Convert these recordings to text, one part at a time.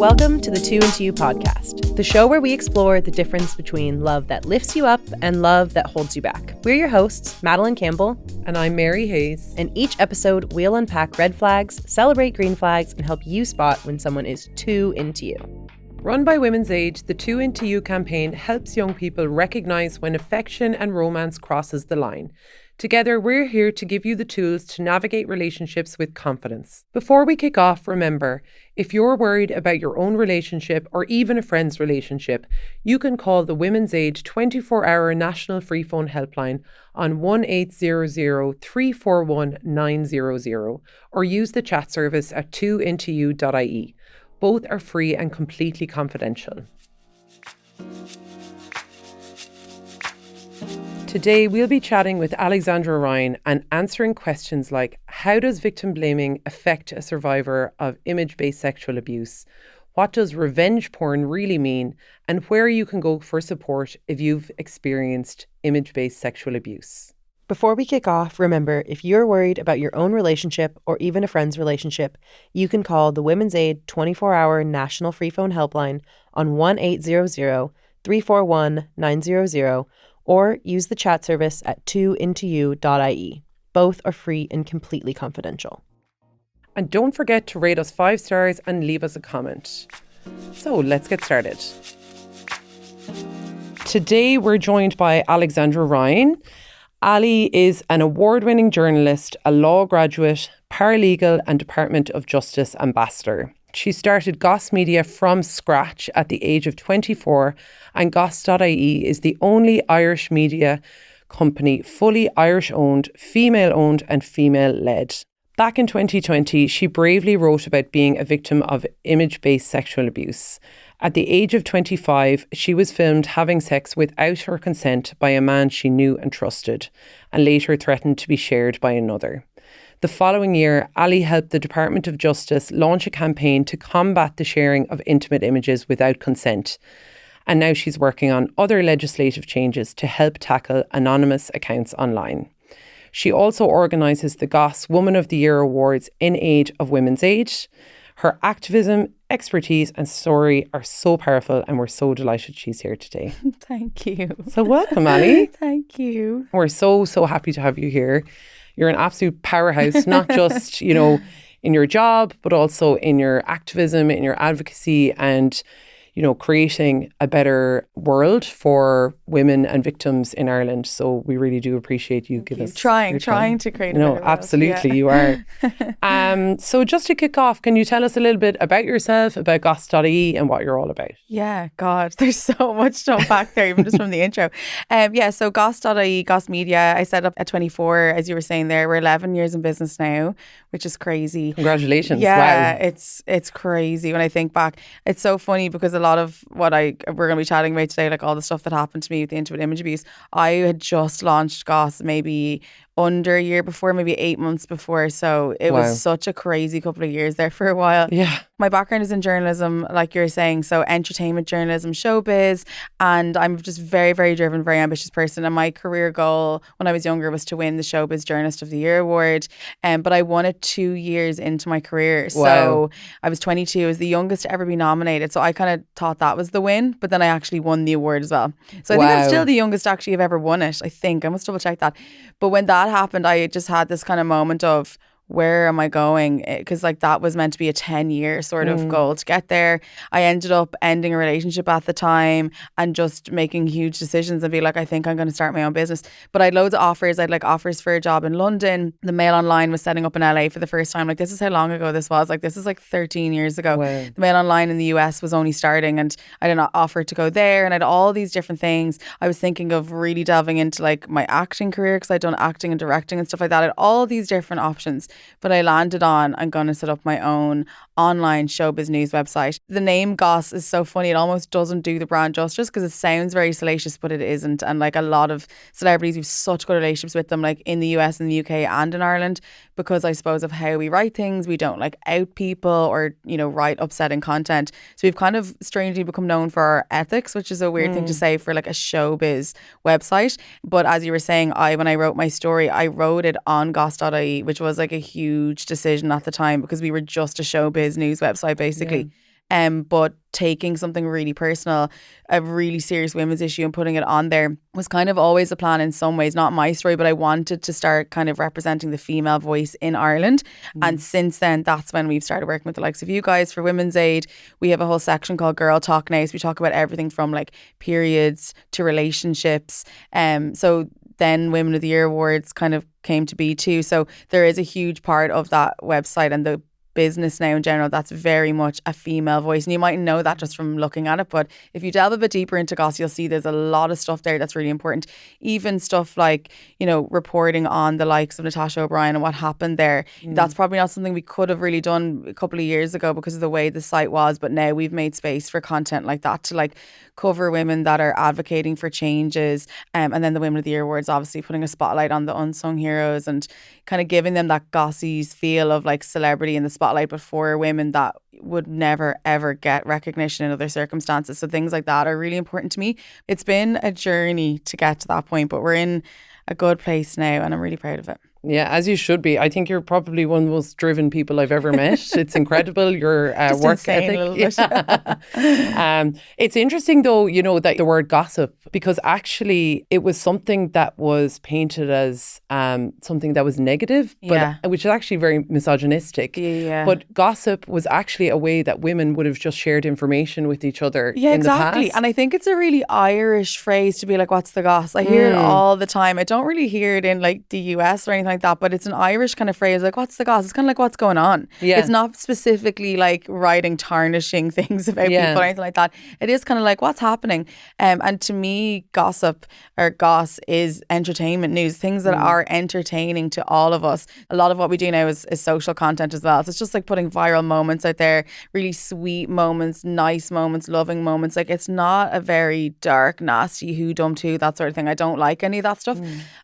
Welcome to the Two Into You podcast, the show where we explore the difference between love that lifts you up and love that holds you back. We're your hosts, Madeline Campbell. And I'm Mary Hayes. In each episode, we'll unpack red flags, celebrate green flags, and help you spot when someone is too into you. Run by Women's Age, the Two Into You campaign helps young people recognise when affection and romance crosses the line. Together, we're here to give you the tools to navigate relationships with confidence. Before we kick off, remember, if you're worried about your own relationship or even a friend's relationship, you can call the Women's Age 24-hour national free phone helpline on 1-800-341-900 or use the chat service at twointoyou.ie. Both are free and completely confidential. Today, we'll be chatting with Alexandra Ryan and answering questions like, how does victim blaming affect a survivor of image-based sexual abuse? What does revenge porn really mean? And where you can go for support if you've experienced image-based sexual abuse. Before we kick off, remember, if you're worried about your own relationship or even a friend's relationship, you can call the Women's Aid 24-hour national free phone helpline on 1-800-341-900 or use the chat service at twointoyou.ie. Both are free and completely confidential. And don't forget to rate us 5 stars and leave us a comment. So let's get started. Today we're joined by Alexandra Ryan. Ali is an award-winning journalist, a law graduate, paralegal and Department of Justice ambassador. She started Goss Media from scratch at the age of 24, and Goss.ie is the only Irish media company fully Irish-owned, female-owned and female-led. Back in 2020, she bravely wrote about being a victim of image-based sexual abuse. At the age of 25, she was filmed having sex without her consent by a man she knew and trusted, and later threatened to be shared by another. The following year, Ali helped the Department of Justice launch a campaign to combat the sharing of intimate images without consent. And now she's working on other legislative changes to help tackle anonymous accounts online. She also organises the Goss Woman of the Year Awards in aid of Women's Age. Her activism, expertise and story are so powerful, and we're so delighted she's here today. Thank you. So welcome, Ali. Thank you. We're so happy to have you here. You're an absolute powerhouse, not just, in your job, but also in your activism, in your advocacy and, creating a better world for women and victims in Ireland. So we really do appreciate you giving us trying to create a better world. Absolutely, you are. So just to kick off, can you tell us a little bit about yourself, about Goss.ie and what you're all about? Yeah, God, there's so much to unpack there, even just from the intro. So Goss.ie, Goss Media, I set up at 24, as you were saying there. We're 11 years in business now, which is crazy. Congratulations. Yeah, wow. It's crazy when I think back. It's so funny because a lot of what we're going to be chatting about today, like all the stuff that happened to me with the intimate image abuse, I had just launched Goss maybe under a year before, maybe 8 months before. So it was such a crazy couple of years there for a while. Yeah. My background is in journalism, like you're saying, so entertainment journalism, showbiz, and I'm just very, very driven, very ambitious person. And my career goal when I was younger was to win the Showbiz Journalist of the Year award. But I won it 2 years into my career. Wow. So I was 22, I was the youngest to ever be nominated. So I kind of thought that was the win, but then I actually won the award as well. So I think I'm still the youngest to actually have ever won it. I think I must double check that. But when that happened, I just had this kind of moment of, where am I going? Because that was meant to be a 10-year sort of goal to get there. I ended up ending a relationship at the time and just making huge decisions and be like, I think I'm going to start my own business. But I had loads of offers. I had offers for a job in London. The Mail Online was setting up in LA for the first time. This is how long ago this was. This is 13 years ago. Wow. The Mail Online in the US was only starting, and I had an offer to go there, and I had all these different things. I was thinking of really delving into my acting career because I'd done acting and directing and stuff like that. I had all these different options. But I landed on, I'm going to set up my own online showbiz news website. The name Goss is so funny. It almost doesn't do the brand justice because it sounds very salacious, but it isn't. And a lot of celebrities, we've such good relationships with them, in the US and the UK and in Ireland, because I suppose of how we write things. We don't out people or, write upsetting content. So we've kind of strangely become known for our ethics, which is a weird thing to say for a showbiz website. But as you were saying, when I wrote my story, I wrote it on Goss.ie, which was a huge decision at the time because we were just a showbiz news website basically. but taking something really personal, a really serious women's issue, and putting it on there was kind of always a plan in some ways. Not my story, but I wanted to start kind of representing the female voice in Ireland. And since then, that's when we've started working with the likes of you guys for Women's Aid. We have a whole section called Girl Talk now. So we talk about everything from like periods to relationships. So then Women of the Year awards kind of came to be too. So there is a huge part of that website and the business now in general that's very much a female voice, and you might know that just from looking at it, but if you delve a bit deeper into Goss, you'll see there's a lot of stuff there that's really important. Even stuff like, you know, reporting on the likes of Natasha O'Brien and what happened there. That's probably not something we could have really done a couple of years ago because of the way the site was, but now we've made space for content like that to like cover women that are advocating for changes, and then the Women of the Year awards obviously putting a spotlight on the unsung heroes and kind of giving them that Gossies feel of like celebrity in the spotlight, but for women that would never ever get recognition in other circumstances. So things like that are really important to me. It's been a journey to get to that point, but we're in a good place now and I'm really proud of it. Yeah, as you should be. I think you're probably one of the most driven people I've ever met. It's incredible, your work ethic. Yeah. It's interesting though, you know, that the word gossip, because actually it was something that was painted as something that was negative, but which is actually very misogynistic. Yeah. But gossip was actually a way that women would have just shared information with each other in the past. And I think it's a really Irish phrase to be like, what's the goss? I hear it all the time. I don't really hear it in like the US or anything like that, but it's an Irish kind of phrase, like what's the goss? It's kind of like what's going on. It's not specifically like writing tarnishing things about people or anything like that. It is kind of like what's happening. And to me, gossip or goss is entertainment news, things that are entertaining to all of us. A lot of what we do now is social content as well. So it's just like putting viral moments out there, really sweet moments, nice moments, loving moments. Like it's not a very dark, nasty who dumped who, that sort of thing. I don't like any of that stuff.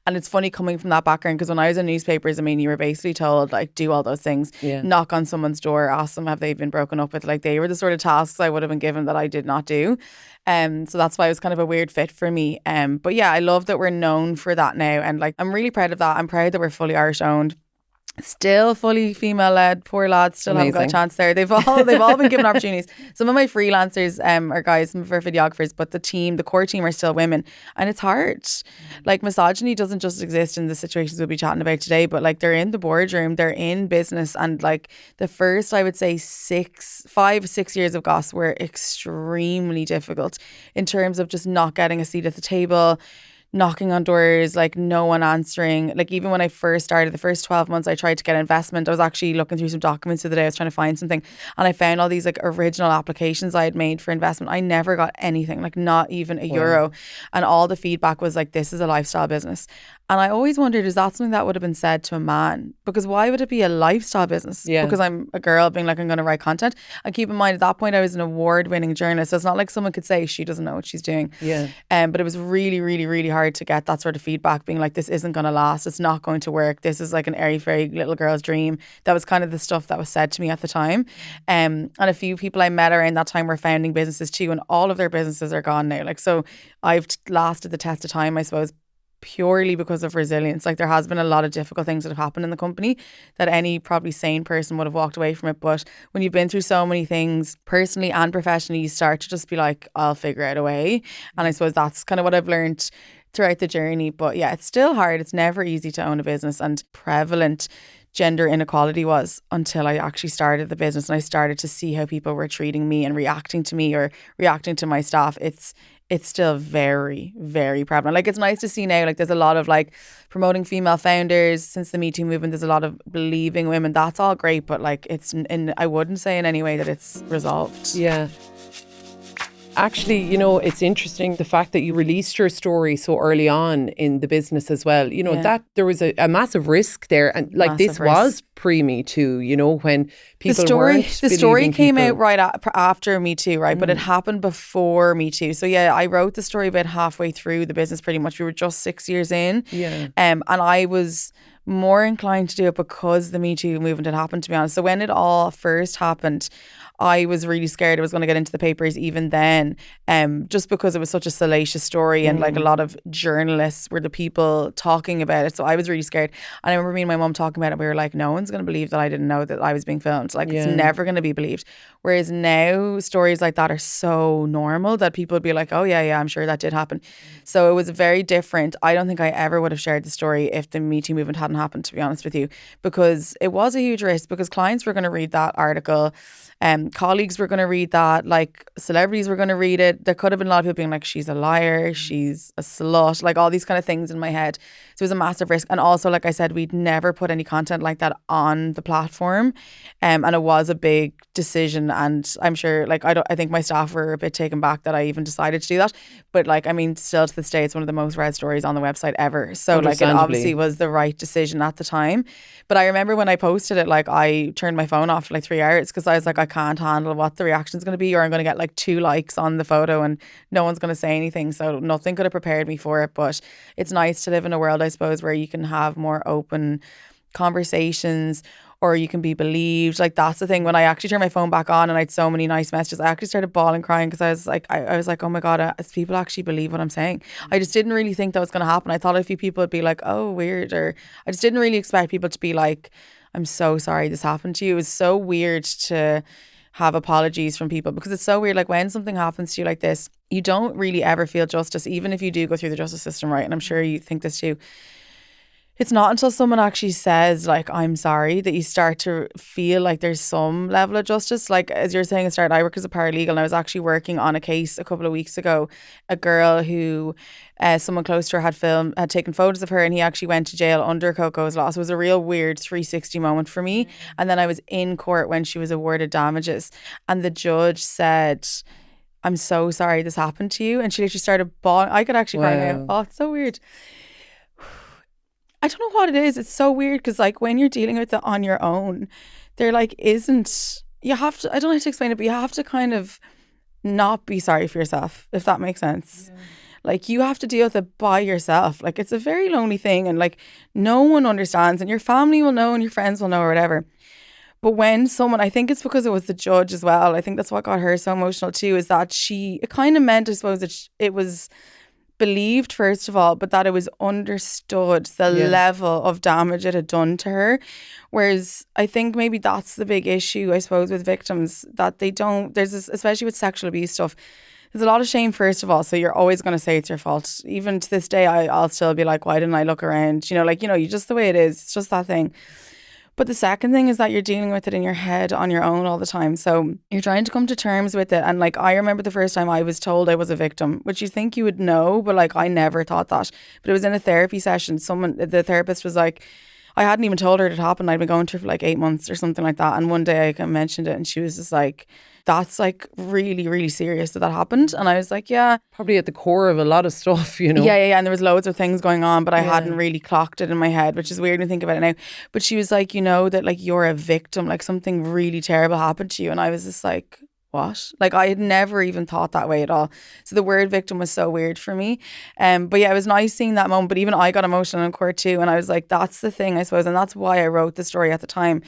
And it's funny coming from that background because when I was in newspapers, I mean, you were basically told like do all those things, knock on someone's door, ask them have they been broken up with. Like they were the sort of tasks I would have been given that I did not do. So that's why it was kind of a weird fit for me. But yeah, I love that we're known for that now, and like I'm really proud of that. I'm proud that we're fully Irish owned. Still fully female led. Poor lads still haven't got a chance there. They've all been given opportunities. Some of my freelancers are guys, some of our videographers, but the core team are still women, and it's hard. Like misogyny doesn't just exist in the situations we'll be chatting about today, but like they're in the boardroom, they're in business, and like the first I would say 5-6 years of Goss were extremely difficult in terms of just not getting a seat at the table, knocking on doors, like no one answering. Like even when I first started, the first 12 months I tried to get investment. I was actually looking through some documents the other day. I was trying to find something and I found all these like original applications I had made for investment. I never got anything, like not even a euro. And all the feedback was like, this is a lifestyle business. And I always wondered, is that something that would have been said to a man? Because why would it be a lifestyle business? Because I'm a girl being like, I'm going to write content. And keep in mind, at that point, I was an award-winning journalist. So it's not like someone could say she doesn't know what she's doing. But it was really, really, really hard to get that sort of feedback, being like, this isn't going to last. It's not going to work. This is like an airy-fairy little girl's dream. That was kind of the stuff that was said to me at the time. And a few people I met around that time were founding businesses too. And all of their businesses are gone now. Like, so I've lasted the test of time, I suppose, purely because of resilience. Like there has been a lot of difficult things that have happened in the company that any probably sane person would have walked away from it. But when you've been through so many things personally and professionally, you start to just be like, I'll figure out a way. And I suppose that's kind of what I've learned throughout the journey. But yeah, it's still hard. It's never easy to own a business, and prevalent gender inequality was until I actually started the business and I started to see how people were treating me and reacting to me or reacting to my staff. It's still very, very prevalent. Like it's nice to see now, like there's a lot of like promoting female founders since the Me Too movement. There's a lot of believing women. That's all great, but like I wouldn't say in any way that it's resolved. Yeah. Actually, you know, it's interesting the fact that you released your story so early on in the business as well. You know, that there was a massive risk there. And like this was pre-Me Too, you know, when people the story came out right after Me Too, right? But it happened before Me Too. So yeah, I wrote the story about halfway through the business pretty much. We were just 6 years in. And I was more inclined to do it because the Me Too movement had happened, to be honest. So when it all first happened, I was really scared it was going to get into the papers even then, just because it was such a salacious story and like a lot of journalists were the people talking about it. So I was really scared. And I remember me and my mum talking about it. We were like, no one's going to believe that I didn't know that I was being filmed. Like it's never going to be believed. Whereas now stories like that are so normal that people would be like, oh yeah, I'm sure that did happen. So it was very different. I don't think I ever would have shared the story if the Me Too movement hadn't happened, to be honest with you, because it was a huge risk, because clients were going to read that article. Colleagues were going to read that, like celebrities were going to read it. There could have been a lot of people being like, she's a liar, she's a slut, like all these kind of things in my head. So it was a massive risk. And also, like I said, we'd never put any content like that on the platform, and it was a big decision. And I'm sure, like, I think my staff were a bit taken back that I even decided to do that. But like, I mean, still to this day, it's one of the most read stories on the website ever. So like, it obviously was the right decision at the time. But I remember when I posted it, like I turned my phone off for like 3 hours because I was like, I can't handle what the reaction is going to be, or I'm going to get like 2 likes on the photo and no one's going to say anything. So nothing could have prepared me for it. But it's nice to live in a world, I suppose, where you can have more open conversations, or you can be believed. Like that's the thing. When I actually turned my phone back on and I had so many nice messages, I actually started bawling, crying, because I was like, oh my God, people actually believe what I'm saying. I just didn't really think that was going to happen. I thought a few people would be like, oh, weird. Or I just didn't really expect people to be like, I'm so sorry this happened to you. It was so weird to have apologies from people, because it's so weird. Like when something happens to you like this, you don't really ever feel justice, even if you do go through the justice system, right? And I'm sure you think this too. It's not until someone actually says like, I'm sorry, that you start to feel like there's some level of justice. Like as you're saying at the start, I work as a paralegal, and I was actually working on a case a couple of weeks ago. A girl who someone close to her had taken photos of her, and he actually went to jail under Coco's law. So it was a real weird 360 moment for me. And then I was in court when she was awarded damages, and the judge said, I'm so sorry this happened to you. And she literally started bawling. I could actually cry now. Oh, it's so weird. I don't know what it is. It's so weird because like when you're dealing with it on your own, there like isn't, you have to, I don't know how to explain it, but you have to kind of not be sorry for yourself, if that makes sense. Yeah. Like you have to deal with it by yourself. Like it's a very lonely thing, and like no one understands, and your family will know and your friends will know or whatever. But when someone, I think it's because it was the judge as well, I think that's what got her so emotional too, is that it kind of meant, I suppose, that it was believed first of all, but that it was understood the level of damage it had done to her. Whereas I think maybe that's the big issue, I suppose, with victims, that they don't, there's this, especially with sexual abuse stuff, there's a lot of shame first of all, so you're always going to say it's your fault. Even to this day, I'll still be like, why didn't I look around? You know, like, you know, you just the way it is, it's just that thing. But the second thing is that you're dealing with it in your head on your own all the time. So you're trying to come to terms with it. And like, I remember the first time I was told I was a victim, which you think you would know, but like, I never thought that. But it was in a therapy session. The therapist was like, I hadn't even told her it had happened. I'd been going through for like 8 months or something like that. And one day I mentioned it, and she was just like, that's like really, really serious that happened. And I was like, yeah. Probably at the core of a lot of stuff, you know. Yeah. And there was loads of things going on, but I hadn't really clocked it in my head, which is weird to think about it now. But she was like, you know, that like you're a victim, like something really terrible happened to you. And I was just like, what? Like I had never even thought that way at all. So the word victim was so weird for me. But yeah, it was nice seeing that moment. But even I got emotional in court too. And I was like, that's the thing, I suppose. And that's why I wrote the story at the time.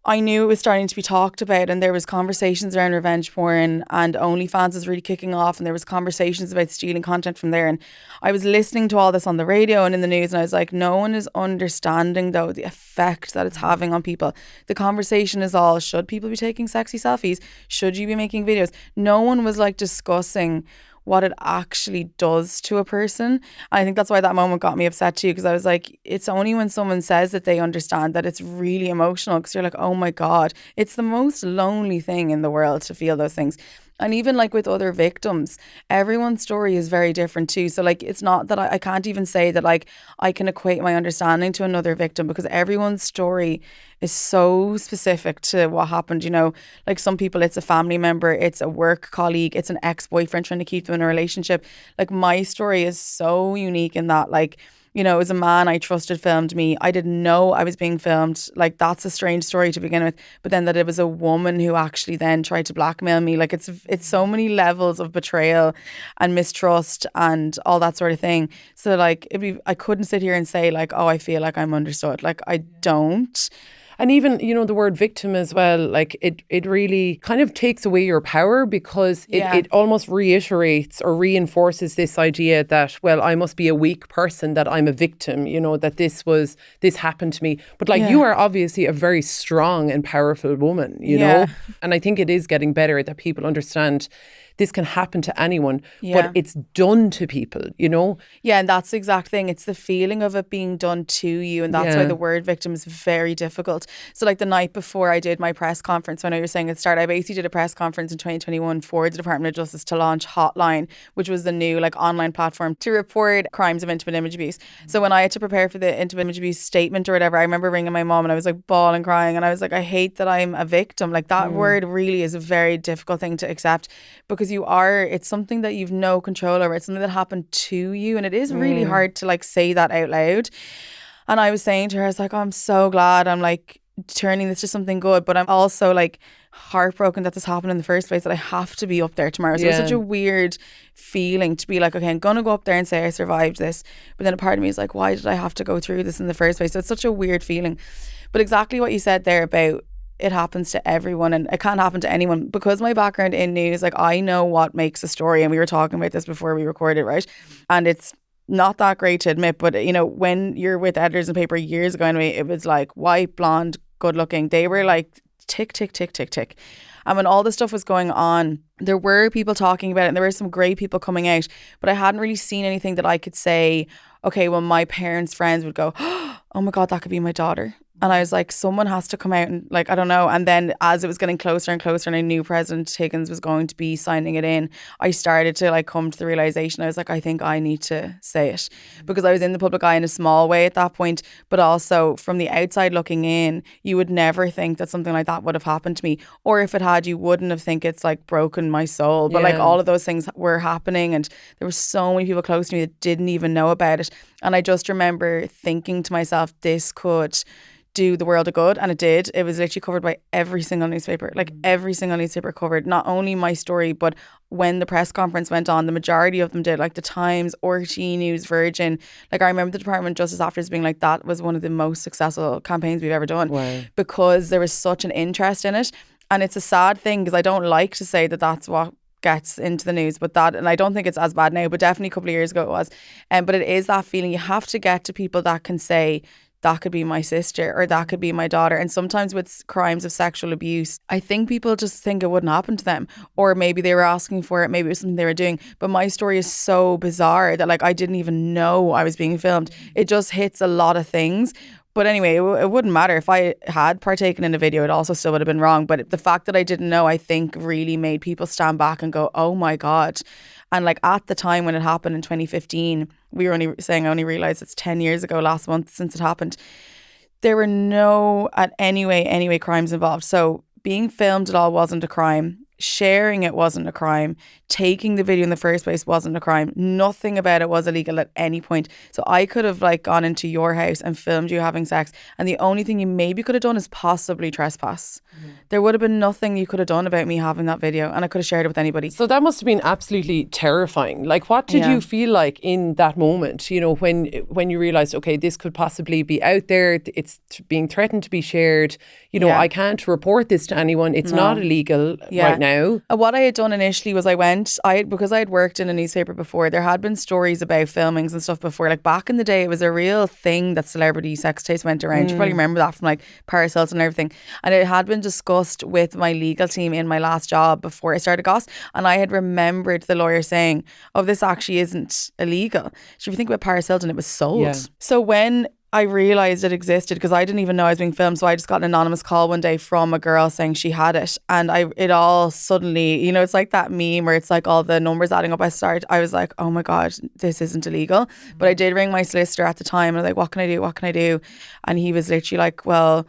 I knew it was starting to be talked about, and there was conversations around revenge porn, and OnlyFans was really kicking off, and there was conversations about stealing content from there. And I was listening to all this on the radio and in the news, and I was like, no one is understanding though the effect that it's having on people. The conversation is all, should people be taking sexy selfies? Should you be making videos? No one was like discussing what it actually does to a person. And I think that's why that moment got me upset too, because I was like, it's only when someone says that they understand that it's really emotional, because you're like, oh my God, it's the most lonely thing in the world to feel those things. And even like with other victims, everyone's story is very different too. So like, it's not that I can't even say that like I can equate my understanding to another victim, because everyone's story is so specific to what happened. You know, like some people, it's a family member, it's a work colleague, it's an ex-boyfriend trying to keep them in a relationship. Like my story is so unique in that, like, You know, it was a man I trusted filmed me. I didn't know I was being filmed. Like, that's a strange story to begin with. But then that it was a woman who actually then tried to blackmail me. Like, it's so many levels of betrayal and mistrust and all that sort of thing. So like, I couldn't sit here and say like, oh, I feel like I'm understood. Like, I don't. And even, you know, the word victim as well, like it really kind of takes away your power, because it almost reiterates or reinforces this idea that, well, I must be a weak person, that I'm a victim, you know, that this happened to me. But like, you are obviously a very strong and powerful woman, you know, and I think it is getting better that people understand this can happen to anyone, but it's done to people, you know? Yeah, and that's the exact thing. It's the feeling of it being done to you. And that's why the word victim is very difficult. So like the night before I did my press conference, so I know you're saying it started, I basically did a press conference in 2021 for the Department of Justice to launch Hotline, which was the new like online platform to report crimes of intimate image abuse. So when I had to prepare for the intimate image abuse statement or whatever, I remember ringing my mom and I was like bawling, crying. And I was like, I hate that I'm a victim. Like that word really is a very difficult thing to accept, because it's something that you've no control over. It's something that happened to you, and it is really hard to like say that out loud. And I was saying to her, I was like, oh, I'm so glad I'm like turning this to something good, but I'm also like heartbroken that this happened in the first place, that I have to be up there tomorrow. So it's such a weird feeling to be like, okay, I'm gonna go up there and say I survived this, but then a part of me is like, why did I have to go through this in the first place? So it's such a weird feeling. But exactly what you said there about it happens to everyone, and it can't happen to anyone. Because my background in news, like I know what makes a story, and we were talking about this before we recorded, right? And it's not that great to admit, but you know, when you're with editors in paper years ago, anyway, it was like white, blonde, good looking. They were like tick, tick, tick, tick, tick. And when all this stuff was going on, there were people talking about it, and there were some great people coming out, but I hadn't really seen anything that I could say, okay, well, my parents' friends would go, oh my God, that could be my daughter. And I was like, someone has to come out and like, I don't know. And then as it was getting closer and closer and I knew President Higgins was going to be signing it in, I started to like come to the realization. I was like, I think I need to say it, because I was in the public eye in a small way at that point. But also from the outside looking in, you would never think that something like that would have happened to me. Or if it had, you wouldn't have think it's like broken my soul. But like all of those things were happening, and there were so many people close to me that didn't even know about it. And I just remember thinking to myself, this could do the world a good, and it did. It was literally covered by every single newspaper, like every single newspaper covered not only my story, but when the press conference went on, the majority of them did, like the Times, RTÉ News, Virgin. Like I remember the Department of Justice afterwards being like, that was one of the most successful campaigns we've ever done, because there was such an interest in it. And it's a sad thing, because I don't like to say that that's what gets into the news, but that, and I don't think it's as bad now, but definitely a couple of years ago it was. But it is that feeling. You have to get to people that can say, that could be my sister, or that could be my daughter. And sometimes with crimes of sexual abuse, I think people just think it wouldn't happen to them, or maybe they were asking for it, maybe it was something they were doing. But my story is so bizarre that like I didn't even know I was being filmed. It just hits a lot of things. But anyway, it wouldn't matter. If I had partaken in a video, it also still would have been wrong. But the fact that I didn't know, I think really made people stand back and go, oh my God. And like at the time when it happened in 2015, we were only saying, I only realised it's 10 years ago last month since it happened. There were no, anyway, crimes involved. So being filmed at all wasn't a crime. Sharing it wasn't a crime. Taking the video in the first place wasn't a crime. Nothing about it was illegal at any point. So I could have like gone into your house and filmed you having sex, and the only thing you maybe could have done is possibly trespass. There would have been nothing you could have done about me having that video, and I could have shared it with anybody. So that must have been absolutely terrifying. Like, what did you feel like in that moment, you know, when you realised, okay, this could possibly be out there, it's being threatened to be shared, you know, I can't report this to anyone, it's not illegal right now. What I had done initially was because I had worked in a newspaper before, there had been stories about filmings and stuff before. Like back in the day, it was a real thing that celebrity sex tapes went around. You probably remember that from like Paris Hilton and everything. And it had been discussed with my legal team in my last job before I started Goss. And I had remembered the lawyer saying, oh, this actually isn't illegal. So if you think about Paris Hilton, it was sold. So when I realised it existed, because I didn't even know I was being filmed. So I just got an anonymous call one day from a girl saying she had it. And it all suddenly, you know, it's like that meme where it's like all the numbers adding up. I was like, oh my God, this isn't illegal. But I did ring my solicitor at the time and I was like, what can I do? And he was literally like, well,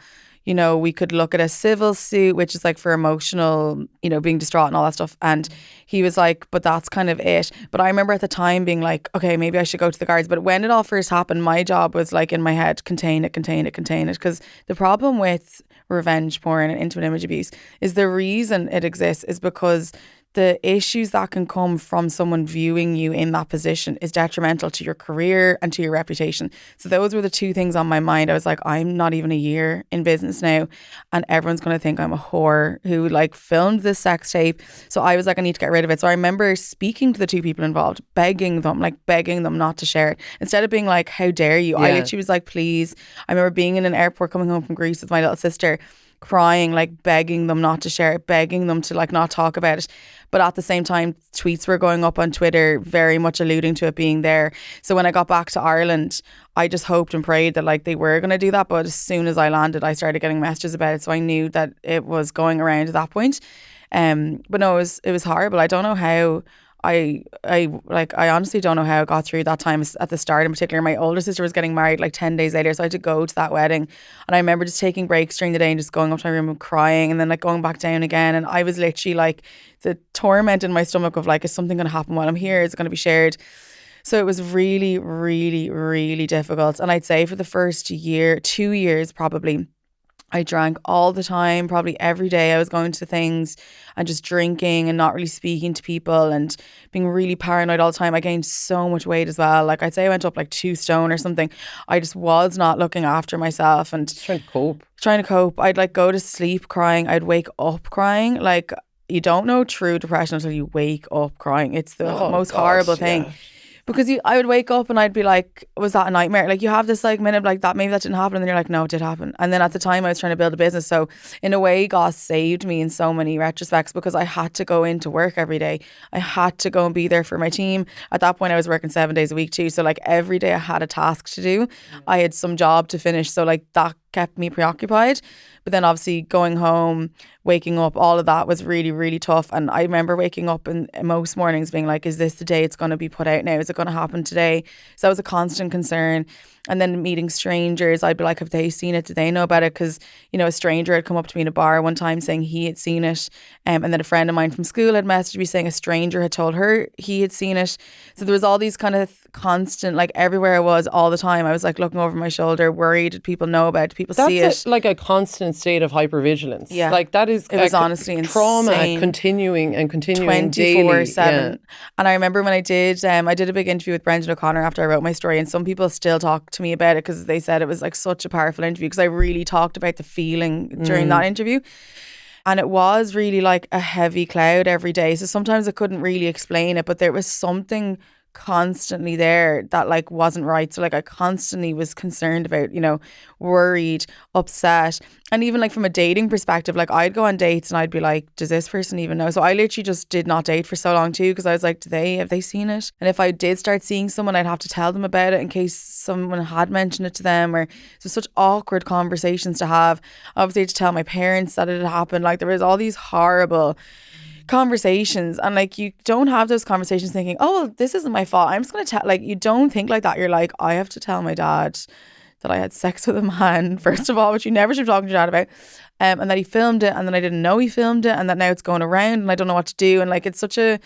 you know, we could look at a civil suit, which is like for emotional, you know, being distraught and all that stuff. And he was like, but that's kind of it. But I remember at the time being like, okay, maybe I should go to the guards. But when it all first happened, my job was like in my head, contain it, contain it, contain it. Because the problem with revenge porn and intimate image abuse is the reason it exists is because the issues that can come from someone viewing you in that position is detrimental to your career and to your reputation. So those were the two things on my mind. I was like, I'm not even a year in business now and everyone's going to think I'm a whore who like filmed this sex tape. So I was like, I need to get rid of it. So I remember speaking to the two people involved, begging them not to share it. Instead of being like, how dare you? I literally was like, please. I remember being in an airport coming home from Greece with my little sister, crying, like begging them not to share it, begging them to like not talk about it. But at the same time, tweets were going up on Twitter very much alluding to it being there. So when I got back to Ireland, I just hoped and prayed that like they were going to do that. But as soon as I landed, I started getting messages about it. So I knew that it was going around at that point. But no, it was horrible. I don't know how I honestly don't know how I got through that time at the start. In particular, my older sister was getting married like 10 days later, so I had to go to that wedding. And I remember just taking breaks during the day and just going up to my room and crying and then like going back down again. And I was literally like the torment in my stomach of like, is something going to happen while I'm here? Is it going to be shared? So it was really, really, really difficult. And I'd say for the first year, 2 years probably, I drank all the time, probably every day. I was going to things and just drinking and not really speaking to people and being really paranoid all the time. I gained so much weight as well. Like I'd say I went up like 2 stone or something. I just was not looking after myself and Trying to cope. I'd like go to sleep crying. I'd wake up crying. Like you don't know true depression until you wake up crying. It's the most horrible thing. Because I would wake up and I'd be like, was that a nightmare? Like you have this like minute like that, maybe that didn't happen. And then you're like, no, it did happen. And then at the time I was trying to build a business. So in a way, Goss saved me in so many retrospects because I had to go into work every day. I had to go and be there for my team. At that point I was working 7 days a week too. So like every day I had a task to do. I had some job to finish. So like that kept me preoccupied. But then obviously going home, waking up, all of that was really, really tough. And I remember waking up in most mornings being like, is this the day it's going to be put out now? Is it going to happen today? So that was a constant concern. And then meeting strangers, I'd be like, have they seen it? Do they know about it? Because, you know, a stranger had come up to me in a bar one time saying he had seen it. And then a friend of mine from school had messaged me saying a stranger had told her he had seen it. So there was all these kind of constant, like everywhere I was all the time, I was like looking over my shoulder, worried, did people know about it? Did people see it? Like a constant state of hypervigilance. Yeah. Like that is, it was honestly trauma insane. continuing 24/7. daily. Yeah. And I remember when I did a big interview with Brendan O'Connor after I wrote my story, and some people still talk to me about it because they said it was like such a powerful interview because I really talked about the feeling during that interview. And it was really like a heavy cloud every day. So sometimes I couldn't really explain it, but there was something constantly there that like wasn't right. So like I constantly was concerned about, you know, worried, upset. And even like from a dating perspective, like I'd go on dates and I'd be like, does this person even know? So I literally just did not date for so long too because I was like, have they seen it? And if I did start seeing someone, I'd have to tell them about it in case someone had mentioned it to them, or so such awkward conversations to have. Obviously I had to tell my parents that it had happened. Like there was all these horrible conversations, and like you don't have those conversations thinking, oh well, this isn't my fault, I'm just going to tell. Like you don't think like that. You're like, I have to tell my dad that I had sex with a man, first of all, which you never should be talking to your dad about, and that he filmed it, and then I didn't know he filmed it, and that now it's going around and I don't know what to do. And like it's such a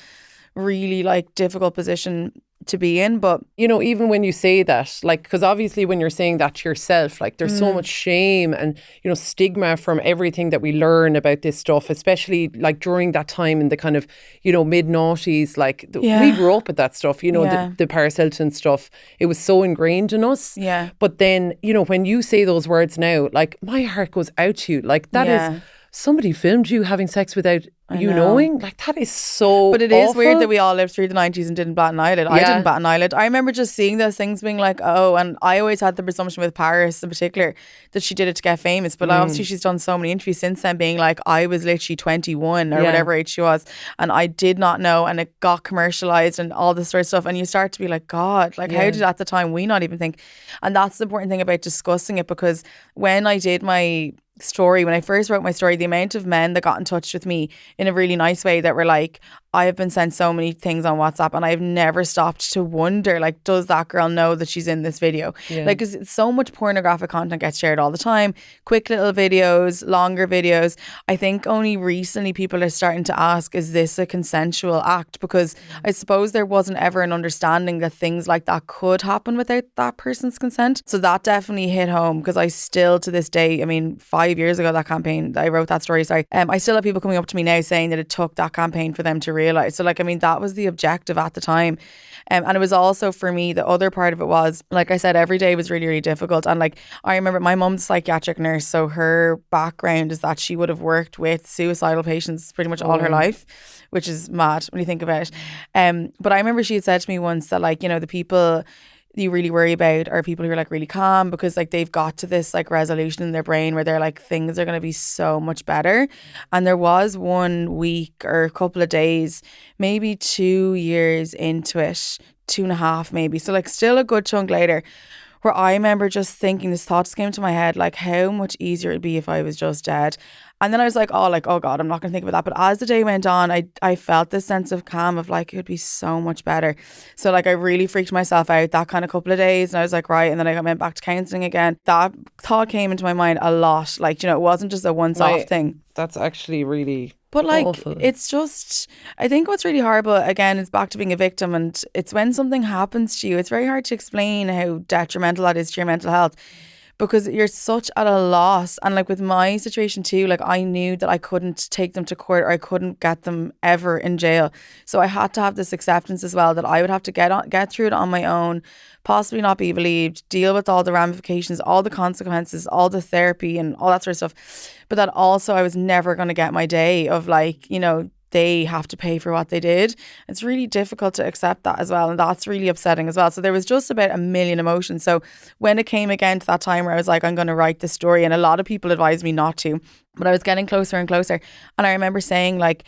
really like difficult position to be in. But you know, even when you say that, like, because obviously when you're saying that to yourself, like there's so much shame and, you know, stigma from everything that we learn about this stuff, especially like during that time in the kind of, you know, mid-noughties, like we grew up with that stuff, you know, the Paris Hilton stuff. It was so ingrained in us. Yeah. But then, you know, when you say those words now, like my heart goes out to you. Like that is, somebody filmed you having sex without you knowing. Like that is so But it awful. is weird that we all lived through the 90s and didn't bat an eyelid. I didn't bat an eyelid. I remember just seeing those things being like, oh, and I always had the presumption with Paris in particular that she did it to get famous. But obviously she's done so many interviews since then being like, I was literally 21 or whatever age she was, and I did not know, and it got commercialized and all this sort of stuff. And you start to be like, God, like how did at the time we not even think? And that's the important thing about discussing it, because when I did my story, when I first wrote my story, the amount of men that got in touch with me in a really nice way that were like, I have been sent so many things on WhatsApp and I've never stopped to wonder, like, does that girl know that she's in this video? Yeah. Like, 'cause so much pornographic content gets shared all the time, quick little videos, longer videos. I think only recently people are starting to ask, is this a consensual act? Because I suppose there wasn't ever an understanding that things like that could happen without that person's consent. So that definitely hit home, because I still to this day, I mean, 5 years ago, that campaign, I wrote that story, sorry. I still have people coming up to me now saying that it took that campaign for them to realise. So like, I mean, that was the objective at the time. And it was also, for me, the other part of it was, like I said, every day was really, really difficult. And like, I remember my mum's a psychiatric nurse, so her background is that she would have worked with suicidal patients pretty much all her life, which is mad when you think about it. But I remember she had said to me once that, like, you know, the people you really worry about are people who are like really calm, because like they've got to this like resolution in their brain where they're like, things are going to be so much better. And there was 1 week or a couple of days, maybe 2 years into it, 2.5 maybe, so like still a good chunk later, where I remember just thinking, this thought just came to my head, like, how much easier it'd be if I was just dead. And then I was like, oh God, I'm not going to think about that. But as the day went on, I felt this sense of calm of like, it would be so much better. So like, I really freaked myself out that kind of couple of days. And I was like, right. And then I went back to counselling again. That thought came into my mind a lot. Like, you know, it wasn't just a once-off thing. That's actually really But like, awful. It's just, I think what's really horrible, again, is back to being a victim. And it's when something happens to you, it's very hard to explain how detrimental that is to your mental health, because you're such at a loss. And like with my situation too, like I knew that I couldn't take them to court, or I couldn't get them ever in jail. So I had to have this acceptance as well, that I would have to get through it on my own, possibly not be believed, deal with all the ramifications, all the consequences, all the therapy and all that sort of stuff. But that also I was never going to get my day of like, you know, they have to pay for what they did. It's really difficult to accept that as well. And that's really upsetting as well. So there was just about a million emotions. So when it came again to that time where I was like, I'm going to write this story, and a lot of people advised me not to, but I was getting closer and closer. And I remember saying like,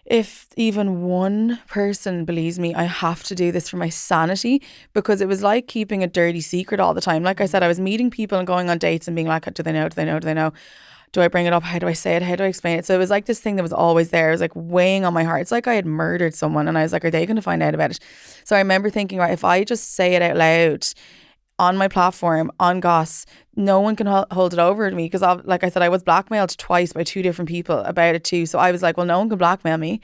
if even one person believes me, I have to do this for my sanity, because it was like keeping a dirty secret all the time. Like I said, I was meeting people and going on dates and being like, do they know? Do they know? Do they know? Do I bring it up? How do I say it? How do I explain it? So it was like this thing that was always there. It was like weighing on my heart. It's like I had murdered someone, and I was like, are they going to find out about it? So I remember thinking, right, if I just say it out loud on my platform, on Goss, no one can hold it over to me, because like I said, I was blackmailed twice by 2 different people about it too. So I was like, well, no one can blackmail me.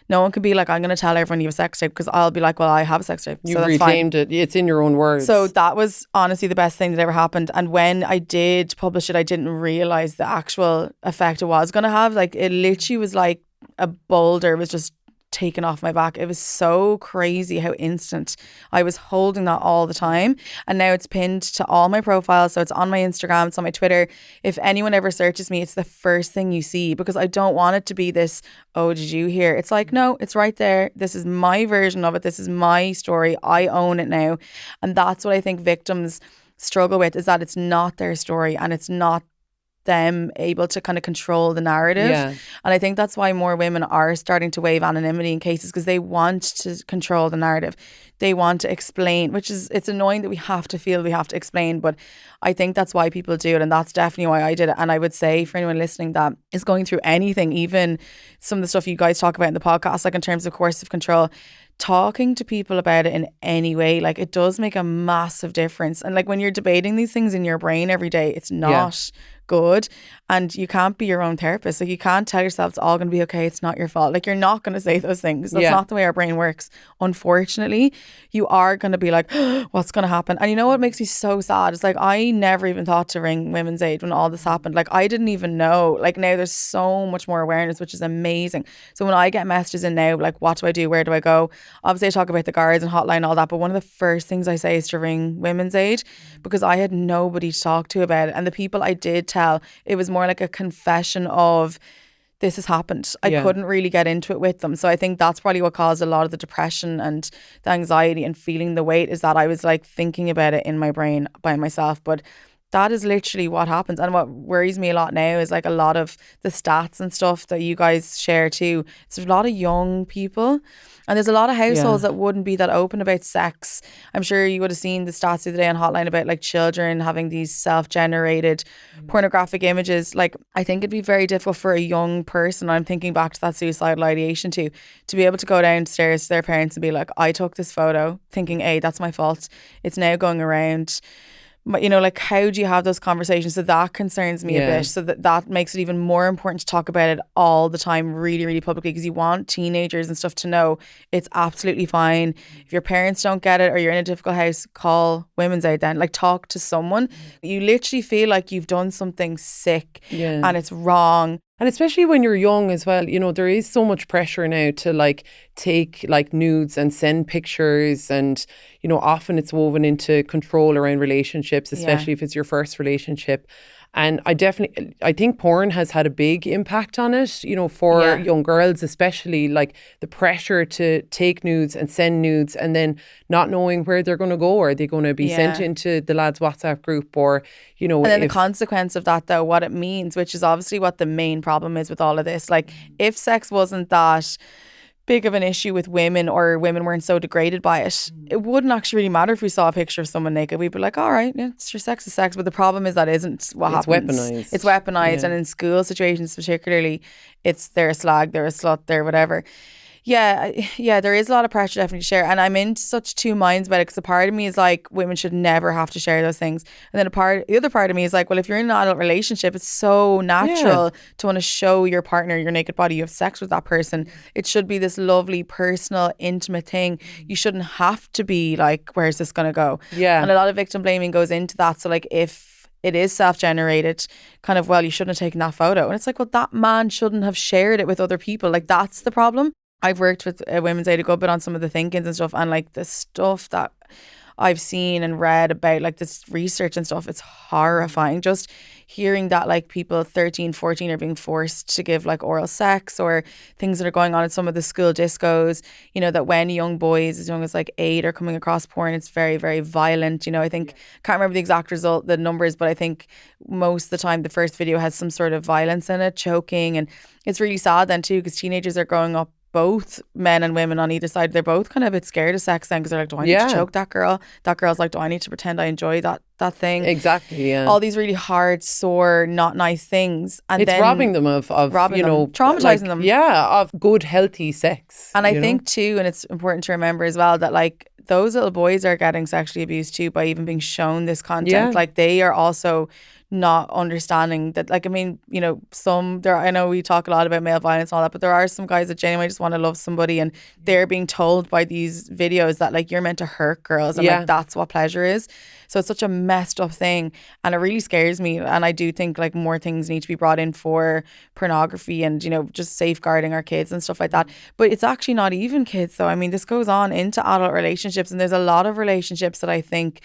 No one could be like, I'm going to tell everyone you have a sex tape, because I'll be like, well, I have a sex tape. You so that's reclaimed fine. it. It's in your own words. So that was honestly the best thing that ever happened. And when I did publish it, I didn't realise the actual effect it was going to have. Like, it literally was like a boulder was just taken off my back. It was so crazy how instant. I was holding that all the time, and now it's pinned to all my profiles. So it's on my Instagram, it's on my Twitter. If anyone ever searches me, it's the first thing you see, because I don't want it to be this, oh, did you hear? It's like, no, it's right there. This is my version of it. This is my story. I own it now. And that's what I think victims struggle with, is that it's not their story, and it's not them able to kind of control the narrative. Yeah. And I think that's why more women are starting to waive anonymity in cases, because they want to control the narrative. They want to explain, which is, it's annoying that we have to feel we have to explain, but I think that's why people do it, and that's definitely why I did it. And I would say for anyone listening that is going through anything, even some of the stuff you guys talk about in the podcast, like in terms of coercive control, talking to people about it in any way, like it does make a massive difference. And like when you're debating these things in your brain every day, it's not good, and you can't be your own therapist. Like, you can't tell yourself it's all going to be okay, it's not your fault. Like, you're not going to say those things. That's not the way our brain works. Unfortunately, you are going to be like, oh, what's going to happen? And you know what makes me so sad? It's like, I never even thought to ring Women's Aid when all this happened. Like, I didn't even know. Like, now there's so much more awareness, which is amazing. So when I get messages in now, like, what do I do? Where do I go? Obviously I talk about the guards and hotline and all that, but one of the first things I say is to ring Women's Aid, because I had nobody to talk to about it. And the people I did tell, it was more like a confession of, this has happened. I couldn't really get into it with them. So I think that's probably what caused a lot of the depression and the anxiety and feeling the weight, is that I was like thinking about it in my brain by myself. But that is literally what happens. And what worries me a lot now is like a lot of the stats and stuff that you guys share too. It's a lot of young people. And there's a lot of households that wouldn't be that open about sex. I'm sure you would have seen the stats the other day on Hotline about like children having these self-generated pornographic images. Like, I think it'd be very difficult for a young person, I'm thinking back to that suicidal ideation too, to be able to go downstairs to their parents and be like, I took this photo thinking, hey, that's my fault. It's now going around. But, you know, like, how do you have those conversations? So that concerns me a bit. So that makes it even more important to talk about it all the time, really, really publicly, because you want teenagers and stuff to know it's absolutely fine. If your parents don't get it or you're in a difficult house, call Women's Aid then. Like, talk to someone. You literally feel like you've done something sick and it's wrong. And especially when you're young as well, you know, there is so much pressure now to like take like nudes and send pictures, and, you know, often it's woven into control around relationships, especially if it's your first relationship. And I think porn has had a big impact on it, you know, for young girls, especially, like the pressure to take nudes and send nudes and then not knowing where they're going to go. Are they going to be sent into the lads' WhatsApp group, or, you know, and then the consequence of that, though, what it means, which is obviously what the main problem is with all of this. Like, if sex wasn't that big of an issue with women, or women weren't so degraded by it, it wouldn't actually really matter if we saw a picture of someone naked. We'd be like, all right, yeah, it's your sex is sex. But the problem is that isn't what happens. It's weaponized. And in school situations particularly, it's they're a slag, they're a slut, they're whatever. Yeah, there is a lot of pressure definitely to share, and I'm in such two minds about it, because a part of me is like, women should never have to share those things, and then the other part of me is like, well, if you're in an adult relationship, it's so natural to want to show your partner your naked body. You have sex with that person. It should be this lovely, personal, intimate thing. You shouldn't have to be like, where's this going to go? And a lot of victim blaming goes into that. So like, if it is self-generated, kind of, well, you shouldn't have taken that photo, and it's like, well, that man shouldn't have shared it with other people. Like, that's the problem. I've worked with Women's Aid a good bit on some of the thinkings and stuff, and like the stuff that I've seen and read about, like this research and stuff, it's horrifying. Just hearing that like people 13, 14 are being forced to give like oral sex, or things that are going on at some of the school discos, you know, that when young boys as young as like 8 are coming across porn, it's very, very violent. You know, I think, can't remember the exact result, the numbers, but I think most of the time the first video has some sort of violence in it, choking. And it's really sad then too, because teenagers are growing up, both men and women on either side, they're both kind of a bit scared of sex then, because they're like, do I need to choke that girl? That girl's like, do I need to pretend I enjoy that thing? Exactly, all these really hard, sore, not nice things, and it's then robbing them of robbing you know, them, traumatizing them, of good, healthy sex. And I think too, and it's important to remember as well, that like those little boys are getting sexually abused too by even being shown this content. Like, they are also not understanding that, like, I mean, you know, I know we talk a lot about male violence and all that, but there are some guys that genuinely just want to love somebody, and they're being told by these videos that like, you're meant to hurt girls, and like, that's what pleasure is. So it's such a messed up thing, and it really scares me. And I do think like more things need to be brought in for pornography, and, you know, just safeguarding our kids and stuff like that. But it's actually not even kids though. I mean, this goes on into adult relationships, and there's a lot of relationships that I think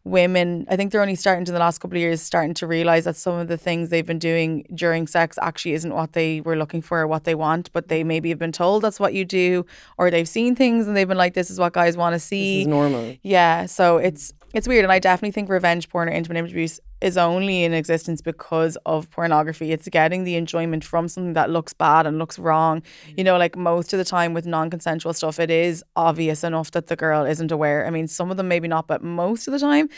women, I think they're only starting to, in the last couple of years, starting to realise that some of the things they've been doing during sex actually isn't what they were looking for or what they want, but they maybe have been told that's what you do, or they've seen things and they've been like, this is what guys want to see. This is normal. Yeah, so it's weird. And I definitely think revenge porn or intimate image abuse is only in existence because of pornography. It's getting the enjoyment from something that looks bad and looks wrong. You know, like most of the time with non-consensual stuff, it is obvious enough that the girl isn't aware. I mean, some of them maybe not, but most of the time.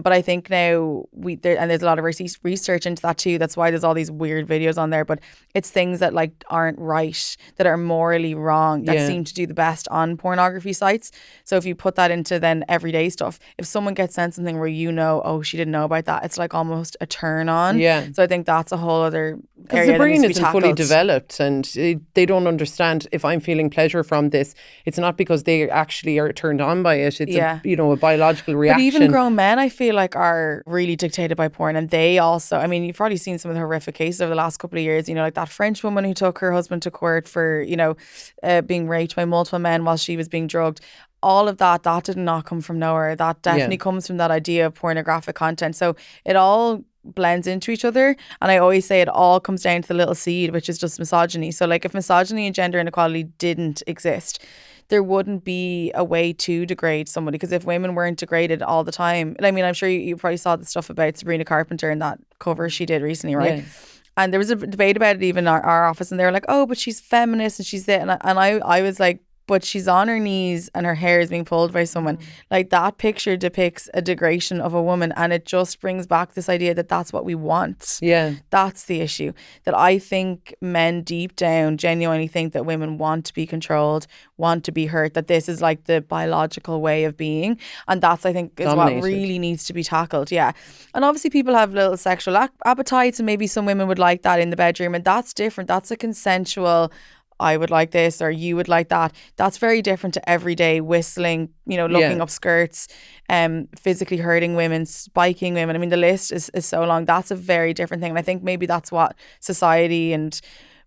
But I think now there's a lot of research into that too. That's why there's all these weird videos on there. But it's things that like aren't right, that are morally wrong, that seem to do the best on pornography sites. So if you put that into then everyday stuff, if someone gets sent something where, you know, oh, she didn't know about that, it's like almost a turn on. So I think that's a whole other area. The brain isn't fully developed, and they don't understand, if I'm feeling pleasure from this, it's not because they actually are turned on by it. It's a biological reaction. But even grown men, I feel like, are really dictated by porn, and they also, I mean, you've probably seen some of the horrific cases over the last couple of years, you know, like that French woman who took her husband to court for, you know, being raped by multiple men while she was being drugged. All of that did not come from nowhere. That definitely comes from that idea of pornographic content. So it all blends into each other, and I always say it all comes down to the little seed, which is just misogyny. So like, if misogyny and gender inequality didn't exist, there wouldn't be a way to degrade somebody, because if women weren't degraded all the time, I mean, I'm sure you probably saw the stuff about Sabrina Carpenter in that cover she did recently, right? Yeah. And there was a debate about it even in our office, and they were like, oh, but she's feminist and she's that. And I was like, but she's on her knees and her hair is being pulled by someone. Like, that picture depicts a degradation of a woman, and it just brings back this idea that that's what we want. Yeah. That's the issue. That I think men deep down genuinely think that women want to be controlled, want to be hurt, that this is like the biological way of being. And that's, I think, is Dominated. what really needs to be tackled. Yeah. And obviously people have little sexual appetites, and maybe some women would like that in the bedroom, and that's different. That's a consensual, I would like this or you would like that. That's very different to everyday whistling, looking up skirts, physically hurting women, spiking women. I mean, the list is so long. That's a very different thing. And I think maybe that's what society and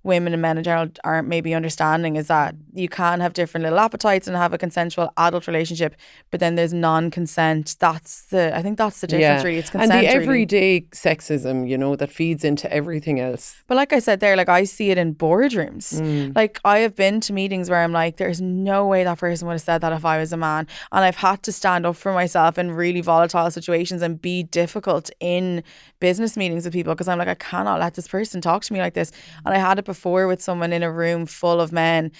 women and men in general aren't maybe understanding, is that you can have different little appetites and have a consensual adult relationship, but then there's non-consent. I think that's the difference, really. It's consent, and the really. everyday sexism, that feeds into everything else. But like I said there, like, I see it in boardrooms. Like, I have been to meetings where I'm like, there's no way that person would have said that if I was a man. And I've had to stand up for myself in really volatile situations and be difficult in business meetings with people, because I'm like, I cannot let this person talk to me like this. And I had it before with someone in a room full of men,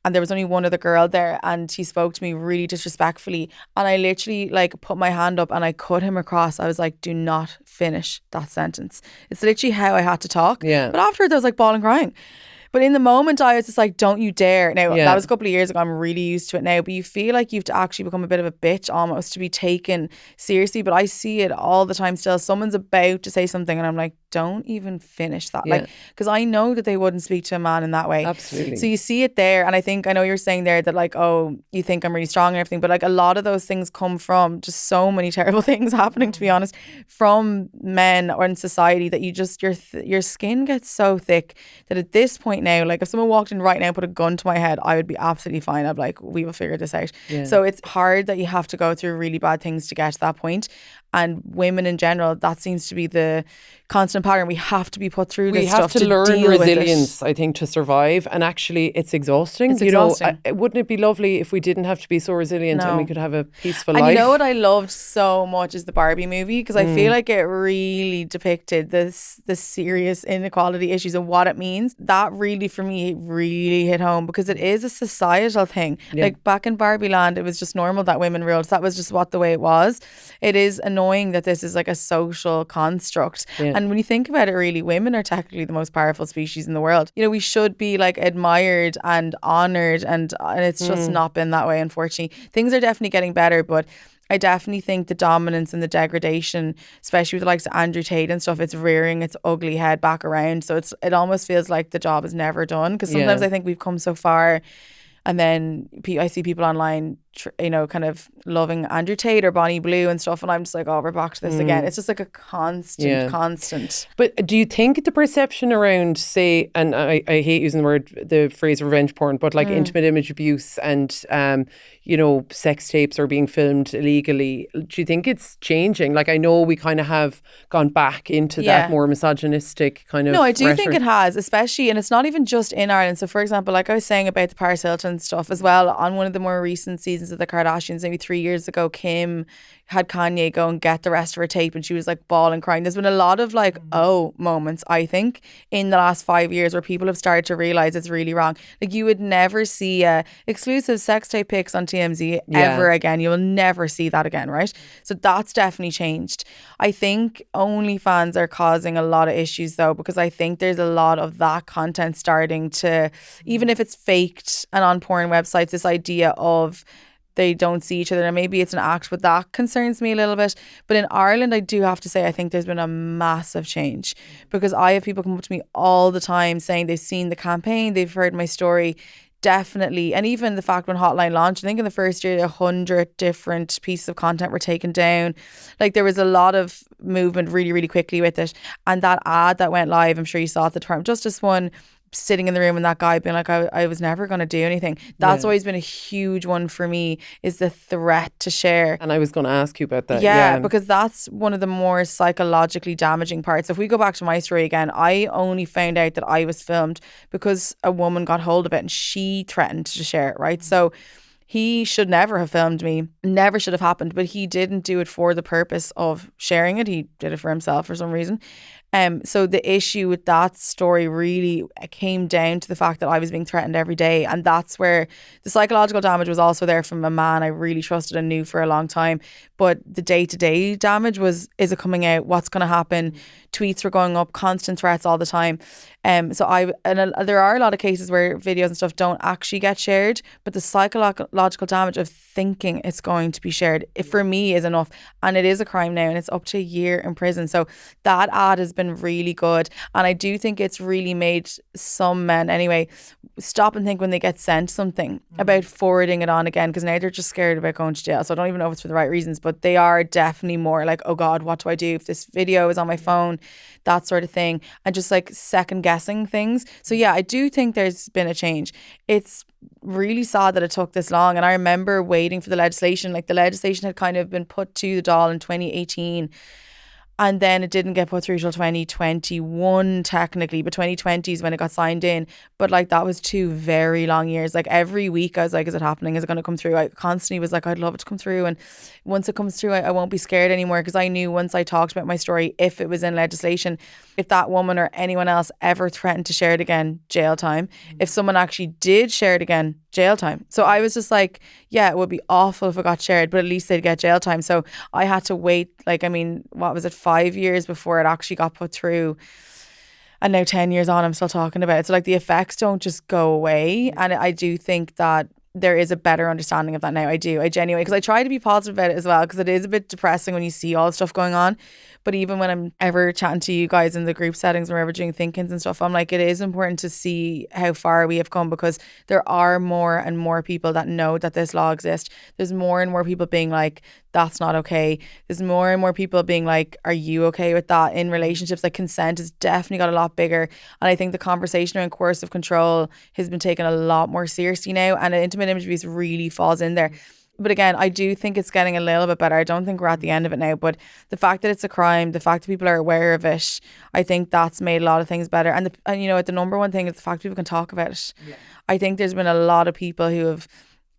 and there was only one other girl there, and he spoke to me really disrespectfully, and I literally like put my hand up and I cut him across. I was like, do not finish that sentence. It's literally how I had to talk. Yeah. But afterwards I was like bawling, crying. But in the moment, I was just like, don't you dare. Now, that was a couple of years ago. I'm really used to it now. But you feel like you have to actually become a bit of a bitch almost to be taken seriously. But I see it all the time still. Someone's about to say something and I'm like, don't even finish that. Like, because I know that they wouldn't speak to a man in that way. Absolutely. So you see it there. And I know you're saying there that like, oh, you think I'm really strong and everything. But like, a lot of those things come from just so many terrible things happening, to be honest, from men or in society, that you just, your skin gets so thick that at this point now, like, if someone walked in right now and put a gun to my head, I would be absolutely fine. I'd be like, we will figure this out. So it's hard that you have to go through really bad things to get to that point. And women in general, that seems to be the constant pattern. We have to be put through this stuff to learn deal with resilience, I think, to survive. And actually, it's exhausting. It's exhausting. Wouldn't it be lovely if we didn't have to be so resilient and we could have a peaceful life? And you know what I loved so much is the Barbie movie, because I feel like it really depicted the serious inequality issues and what it means. That really, for me, really hit home, because it is a societal thing. Like, back in Barbie land, it was just normal that women ruled. So that was just the way it was. It is annoying that this is like a social construct. And when you think about it, really, women are technically the most powerful species in the world. We should be like admired and honoured, and it's just not been that way, unfortunately. Things are definitely getting better, but I definitely think the dominance and the degradation, especially with the likes of Andrew Tate and stuff, it's rearing its ugly head back around. So it almost feels like the job is never done, because sometimes I think we've come so far, and then I see people online, kind of loving Andrew Tate or Bonnie Blue and stuff, and I'm just like, oh, we're back to this again. It's just like a constant. But do you think the perception around, say, and I hate using the phrase revenge porn, but like intimate image abuse and sex tapes are being filmed illegally, do you think it's changing? Like, I know we kind of have gone back into that more misogynistic kind of I do rhetoric. think it has, especially, and it's not even just in Ireland. So for example, like I was saying about the Paris Hilton stuff as well, on one of the more recent seasons of the Kardashians, maybe 3 years ago, Kim had Kanye go and get the rest of her tape, and she was like bawling, crying. There's been a lot of like moments, I think, in the last 5 years where people have started to realise it's really wrong. Like, you would never see exclusive sex tape pics on TMZ ever again. You will never see that again, right? So that's definitely changed. I think OnlyFans are causing a lot of issues though, because I think there's a lot of that content starting to, even if it's faked and on porn websites, this idea of they don't see each other, and maybe it's an act, but that concerns me a little bit. But in Ireland, I do have to say, I think there's been a massive change, because I have people come up to me all the time saying they've seen the campaign, they've heard my story. Definitely. And even the fact when Hotline launched, I think in the first year 100 different pieces of content were taken down. Like, there was a lot of movement really, really quickly with it. And that ad that went live, I'm sure you saw at the Department of Justice one, sitting in the room and that guy being like, I was never going to do anything. That's always been a huge one for me, is the threat to share. And I was going to ask you about that. Yeah, because that's one of the more psychologically damaging parts. If we go back to my story again, I only found out that I was filmed because a woman got hold of it and she threatened to share it, right? So he should never have filmed me, never should have happened, but he didn't do it for the purpose of sharing it. He did it for himself for some reason. So the issue with that story really came down to the fact that I was being threatened every day. And that's where the psychological damage was also there from a man I really trusted and knew for a long time. But the day-to-day damage was, is it coming out? What's going to happen? Tweets were going up, constant threats all the time. There are a lot of cases where videos and stuff don't actually get shared, but the psychological damage of thinking it's going to be shared, it, for me, is enough. And it is a crime now, and it's up to a year in prison. So that ad has been really good. And I do think it's really made some men, anyway, stop and think when they get sent something about forwarding it on again, because now they're just scared about going to jail. So I don't even know if it's for the right reasons, but they are definitely more like, oh God, what do I do if this video is on my phone? That sort of thing. And just like second guessing things. So yeah, I do think there's been a change. It's really sad that it took this long. And I remember waiting for the legislation. Like, the legislation had kind of been put to the doll in 2018. And then it didn't get put through till 2021 technically, but 2020 is when it got signed in. But like, that was 2 very long years. Like, every week I was like, is it happening? Is it going to come through? I constantly was like, I'd love it to come through. And once it comes through, I won't be scared anymore, because I knew once I talked about my story, if it was in legislation, if that woman or anyone else ever threatened to share it again, jail time. If someone actually did share it again, jail time. So I was just like, yeah, it would be awful if it got shared, but at least they'd get jail time. So I had to wait, like, I mean, what was it, 5 years before it actually got put through. And now 10 years on, I'm still talking about it. So like, the effects don't just go away. And I do think that there is a better understanding of that now. I genuinely, because I try to be positive about it as well, because it is a bit depressing when you see all the stuff going on. But even when I'm ever chatting to you guys in the group settings, when we're ever doing think-ins and stuff, I'm like, it is important to see how far we have come, because there are more and more people that know that this law exists. There's more and more people being like, that's not okay. There's more and more people being like, are you okay with that? In relationships, like, consent has definitely got a lot bigger. And I think the conversation around coercive control has been taken a lot more seriously now, and intimate image abuse really falls in there. But again, I do think it's getting a little bit better. I don't think we're at the end of it now, but the fact that it's a crime, the fact that people are aware of it, I think that's made a lot of things better. And you know, the number one thing is the fact people can talk about it. Yeah. I think there's been a lot of people who have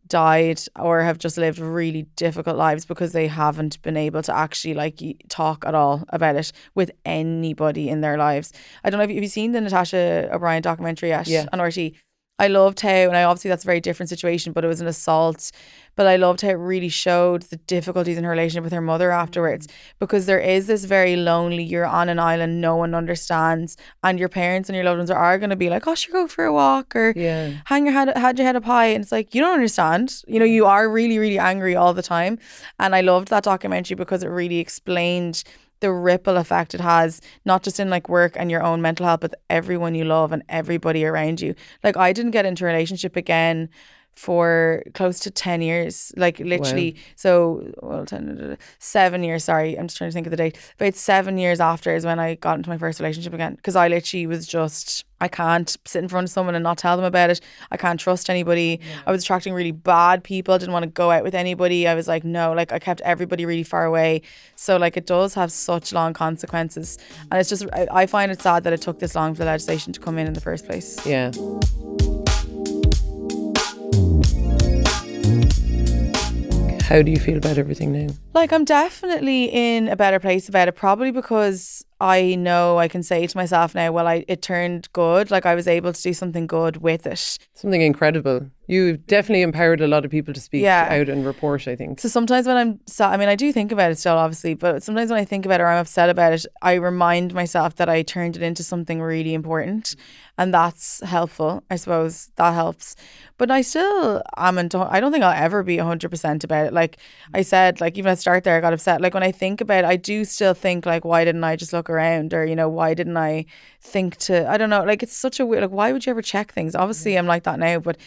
died or have just lived really difficult lives because they haven't been able to actually like talk at all about it with anybody in their lives. I don't know if you've seen the Natasha O'Brien documentary yet on RT. I loved how, and obviously that's a very different situation, but it was an assault. But I loved how it really showed the difficulties in her relationship with her mother afterwards, because there is this very lonely, you're on an island, no one understands, and your parents and your loved ones are going to be like, oh, sure, go for a walk, or hang your head, had your head up high. And it's like, you don't understand. You know, you are really, really angry all the time. And I loved that documentary because it really explained the ripple effect it has, not just in like work and your own mental health, but everyone you love and everybody around you. Like, I didn't get into a relationship again for close to 10 years, like literally. Wow. So, well, 7 years, sorry, I'm just trying to think of the date. About 7 years after is when I got into my first relationship again, because I literally was just, I can't sit in front of someone and not tell them about it. I can't trust anybody. Yeah. I was attracting really bad people. I didn't want to go out with anybody. I was like, no, like, I kept everybody really far away. So like, it does have such long consequences. And it's just, I find it sad that it took this long for the legislation to come in the first place. Yeah. How do you feel about everything now? Like, I'm definitely in a better place about it, probably because I know I can say to myself now, well, it turned good. Like, I was able to do something good with it. Something incredible. You've definitely empowered a lot of people to speak out and report, I think. So sometimes when I'm sad, I mean, I do think about it still, obviously, but sometimes when I think about it or I'm upset about it, I remind myself that I turned it into something really important. And that's helpful. I suppose that helps. But I still I don't think I'll ever be 100% about it. Like I said, like, even at the start there, I got upset. Like, when I think about it, I do still think, like, why didn't I just look around? Or, you know, why didn't I think to, I don't know, like, it's such a weird, like, why would you ever check things? Obviously, I'm like that now, but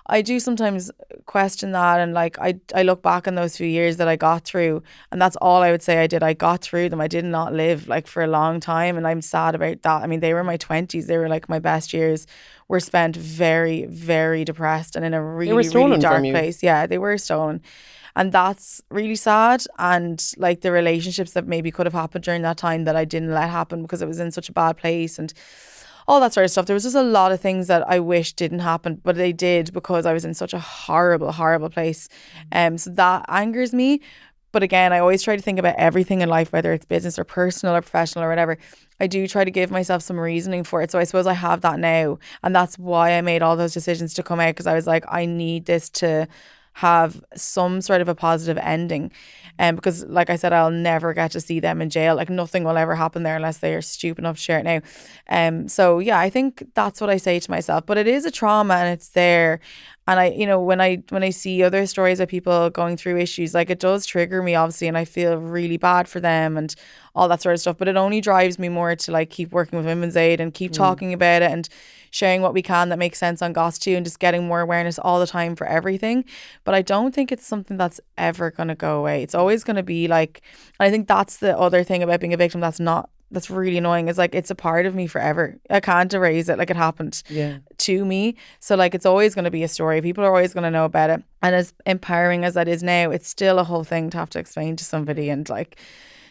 I do sometimes question that. And like, I look back on those few years that I got through, and that's all I would say I did. I got through them. I did not live like for a long time, and I'm sad about that. I mean, they were my 20s. They were like my best years were spent very, very depressed and in a really, really dark place. Yeah, they were stolen. And that's really sad. And like, the relationships that maybe could have happened during that time that I didn't let happen because it was in such a bad place, and all that sort of stuff. There was just a lot of things that I wish didn't happen, but they did because I was in such a horrible, horrible place. So that angers me. But again, I always try to think about everything in life, whether it's business or personal or professional or whatever. I do try to give myself some reasoning for it. So I suppose I have that now. And that's why I made all those decisions to come out, because I was like, I need this to have some sort of a positive ending. Because like I said, I'll never get to see them in jail. Like nothing will ever happen there unless they are stupid enough to share it now. So yeah, I think that's what I say to myself. But it is a trauma and it's there. And I, when I see other stories of people going through issues, like it does trigger me obviously, and I feel really bad for them and all that sort of stuff. But it only drives me more to like keep working with Women's Aid and keep talking about it and sharing what we can that makes sense on Goss.ie and just getting more awareness all the time for everything. But I don't think it's something that's ever going to go away. It's always going to be like, and I think that's the other thing about being a victim that's really annoying, is like it's a part of me forever. I can't erase it. Like it happened to me. So like it's always going to be a story. People are always going to know about it. And as empowering as that is now, it's still a whole thing to have to explain to somebody, and like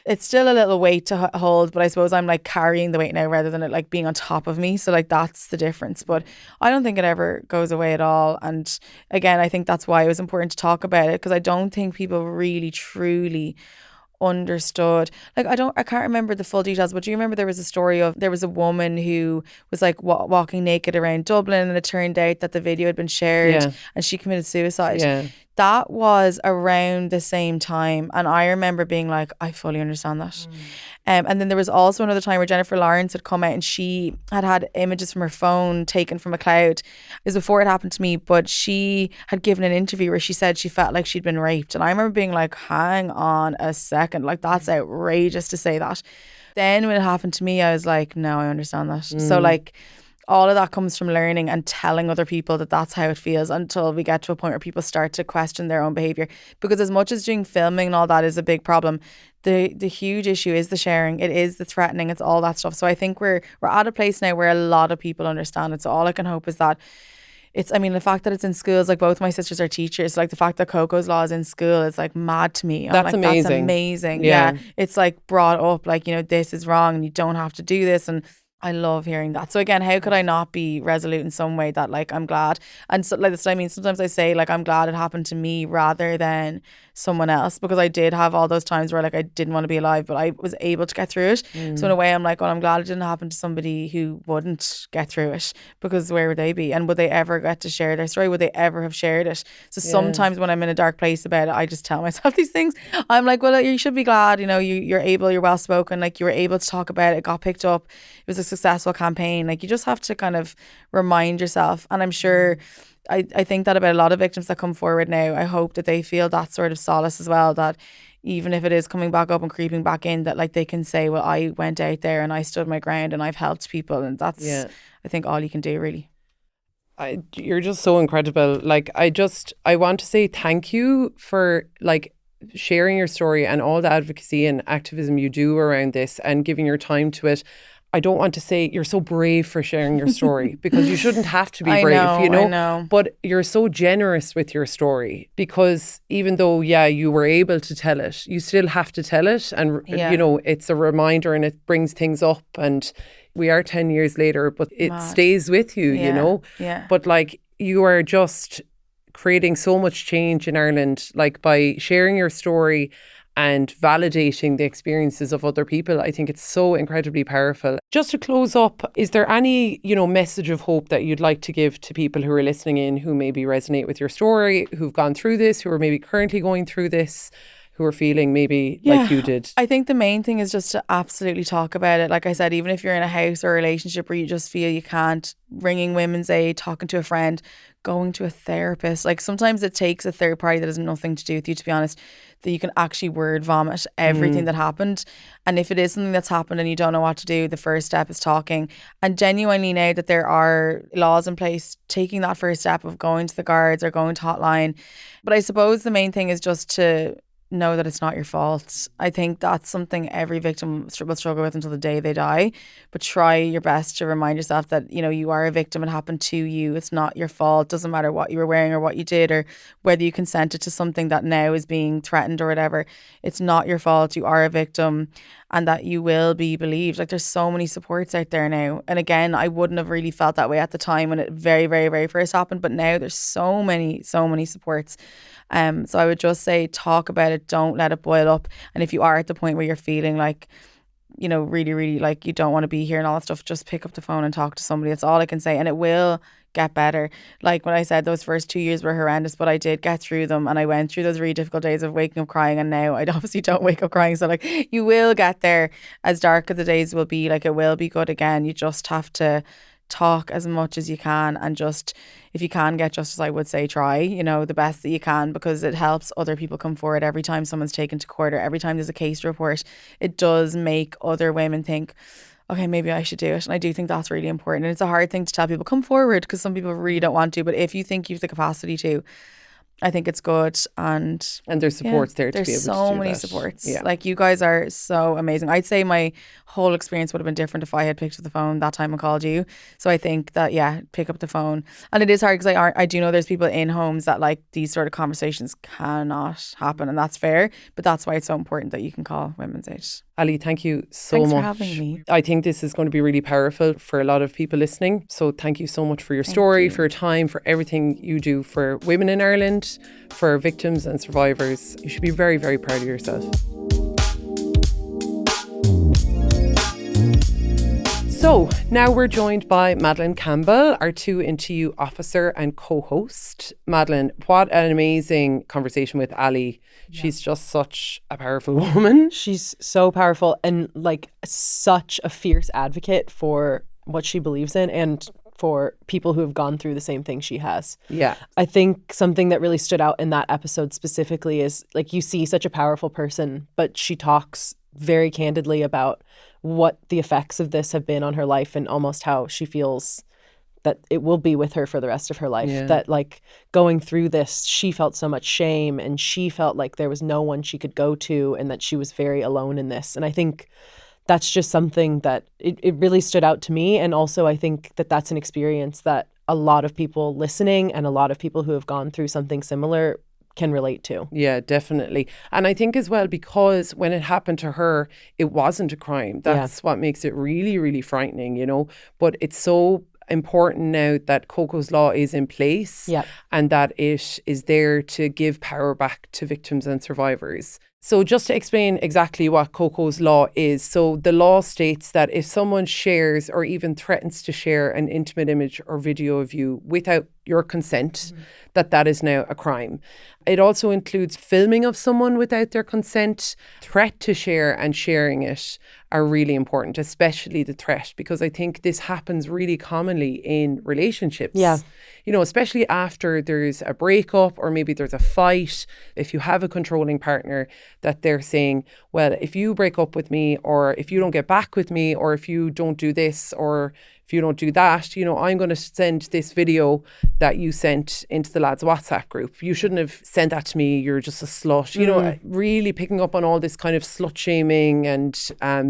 it's still a little weight to hold, but I suppose I'm like carrying the weight now rather than it like being on top of me. So like that's the difference. But I don't think it ever goes away at all. And again, I think that's why it was important to talk about it, because I don't think people really truly understood. Like I can't remember the full details, but do you remember there was a story of there was a woman who was like walking naked around Dublin, and it turned out that the video had been shared and she committed suicide. That was around the same time, and I remember being like, I fully understand that. And then there was also another time where Jennifer Lawrence had come out and she had images from her phone taken from a cloud. It was before it happened to me, but she had given an interview where she said she felt like she'd been raped. And I remember being like, hang on a second, like that's outrageous to say that. Then when it happened to me, I was like, no, I understand that. So like all of that comes from learning and telling other people that that's how it feels, until we get to a point where people start to question their own behaviour. Because as much as doing filming and all that is a big problem, the huge issue is the sharing. It is the threatening. It's all that stuff. So I think we're at a place now where a lot of people understand it. So all I can hope is that the fact that it's in schools, like both my sisters are teachers, like the fact that Coco's Law is in school is like mad to me. That's amazing. That's amazing. Yeah. It's like brought up like, this is wrong and you don't have to do this. And I love hearing that. So again, how could I not be resolute in some way that like I'm glad? And so like that's what I mean. Sometimes I say like I'm glad it happened to me rather than someone else, because I did have all those times where like I didn't want to be alive, but I was able to get through it. So in a way I'm like, well, I'm glad it didn't happen to somebody who wouldn't get through it, because where would they be? And would they ever get to share their story? Would they ever have shared it? So sometimes when I'm in a dark place about it, I just tell myself these things. I'm like, well, you should be glad, you're well spoken, like you were able to talk about it, it got picked up, it was a successful campaign. Like you just have to kind of remind yourself. And I'm sure I think that about a lot of victims that come forward now. I hope that they feel that sort of solace as well, that even if it is coming back up and creeping back in, that like they can say, well, I went out there and I stood my ground and I've helped people. And that's I think all you can do, really. You're just so incredible. Like I want to say thank you for like sharing your story and all the advocacy and activism you do around this and giving your time to it. I don't want to say you're so brave for sharing your story, because you shouldn't have to be brave, I know. But you're so generous with your story, because even though, you were able to tell it, you still have to tell it. And, it's a reminder and it brings things up. And we are 10 years later, but it stays with you, Yeah. But like you are just creating so much change in Ireland, like by sharing your story and validating the experiences of other people. I think it's so incredibly powerful. Just to close up, is there any, message of hope that you'd like to give to people who are listening in, who maybe resonate with your story, who've gone through this, who are maybe currently going through this, who are feeling maybe like you did? I think the main thing is just to absolutely talk about it. Like I said, even if you're in a house or a relationship where you just feel you can't, ringing Women's Aid, talking to a friend, going to a therapist. Like sometimes it takes a third party that has nothing to do with you, to be honest, that you can actually word vomit everything that happened. And if it is something that's happened and you don't know what to do, the first step is talking. And genuinely, now that there are laws in place, taking that first step of going to the guards or going to hotline. But I suppose the main thing is just to know that it's not your fault. I think that's something every victim will struggle with until the day they die. But try your best to remind yourself that, you are a victim. It happened to you. It's not your fault. Doesn't matter what you were wearing or what you did or whether you consented to something that now is being threatened or whatever. It's not your fault. You are a victim. and that you will be believed. Like, there's so many supports out there now. And again, I wouldn't have really felt that way at the time when it very, very, very first happened. But now there's so many supports. So I would just say, talk about it. Don't let it boil up. And if you are at the point where you're feeling like, you know, really, really like you don't want to be here and all that stuff, just pick up the phone and talk to somebody. That's all I can say. And it will get better. Like when I said those first 2 years were horrendous, but I did get through them, and I went through those really difficult days of waking up crying, and now I obviously don't wake up crying. So like, you will get there. As dark as the days will be, like, it will be good again. You just have to talk as much as you can, and just, if you can get justice, I would say try, you know, the best that you can, because it helps other people come forward. Every time someone's taken to court, or every time there's a case report, it does make other women think, okay, maybe I should do it. And I do think that's really important. And it's a hard thing to tell people, come forward, because some people really don't want to. But if you think you've the capacity to, I think it's good. And there's supports there to be able to do that. There's so many supports. Yeah. Like, you guys are so amazing. I'd say my whole experience would have been different if I had picked up the phone that time and called you. So I think that, yeah, pick up the phone. And it is hard, because I do know there's people in homes that, like, these sort of conversations cannot happen, and that's fair. But that's why it's so important that you can call Women's Aid. Ali, thank you so Thanks much for having me. I think this is going to be really powerful for a lot of people listening. So thank you so much for your story, for your time, for everything you do for women in Ireland, for victims and survivors. You should be very, very proud of yourself. So now we're joined by Madeline Campbell, our 2IntoYou officer and co-host. Madeline, what an amazing conversation with Ali. Yeah. She's just such a powerful woman. She's so powerful, and like such a fierce advocate for what she believes in, and for people who have gone through the same thing she has. Yeah. I think something that really stood out in that episode specifically is, like, you see such a powerful person, but she talks very candidly about what the effects of this have been on her life, and almost how she feels that it will be with her for the rest of her life. Yeah. That, like, going through this, she felt so much shame, and she felt like there was no one she could go to, and that she was very alone in this. And I think that's just something that it really stood out to me. And also, I think that that's an experience that a lot of people listening, and a lot of people who have gone through something similar, can relate to. Yeah, definitely. And I think as well, because when it happened to her, it wasn't a crime. That's what makes it really, really frightening, you know. But it's so important now that Coco's Law is in place, and that it is there to give power back to victims and survivors. So just to explain exactly what Coco's Law is. So the law states that if someone shares or even threatens to share an intimate image or video of you without your consent, that is now a crime. It also includes filming of someone without their consent. Threat to share and sharing it are really important, especially the threat, because I think this happens really commonly in relationships. Yeah. You know, especially after there's a breakup, or maybe there's a fight. If you have a controlling partner, that they're saying, well, if you break up with me, or if you don't get back with me, or if you don't do this, or if you don't do that, you know, I'm going to send this video that you sent into the lads' WhatsApp group. You shouldn't have sent that to me. You're just a slut. You know, really picking up on all this kind of slut shaming and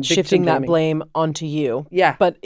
shifting that blame onto you. Yeah. But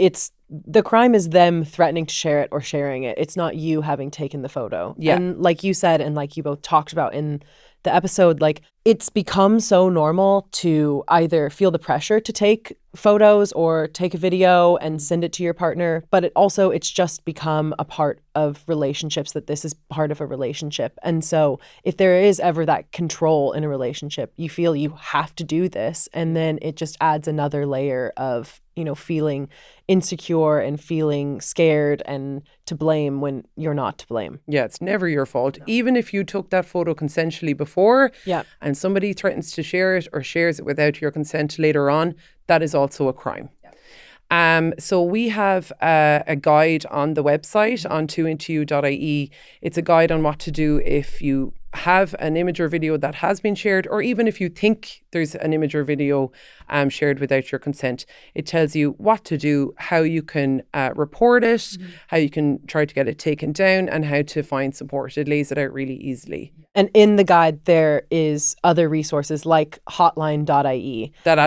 the crime is them threatening to share it or sharing it. It's not you having taken the photo. Yeah. And like you said, and like you both talked about in the episode, like, it's become so normal to either feel the pressure to take photos or take a video and send it to your partner, but it's just become a part of relationships, that this is part of a relationship. And so if there is ever that control in a relationship, you feel you have to do this, and then it just adds another layer of, you know, feeling insecure and feeling scared and to blame when you're not to blame. Yeah, it's never your fault. No. Even if you took that photo consensually before, and somebody threatens to share it or shares it without your consent later on, that is also a crime. So we have a guide on the website on 2IntoYou.ie. It's a guide on what to do if you have an image or video that has been shared, or even if you think there's an image or video shared without your consent. It tells you what to do, how you can report it, how you can try to get it taken down, and how to find support. It lays it out really easily. And in the guide, there is other resources like hotline.ie that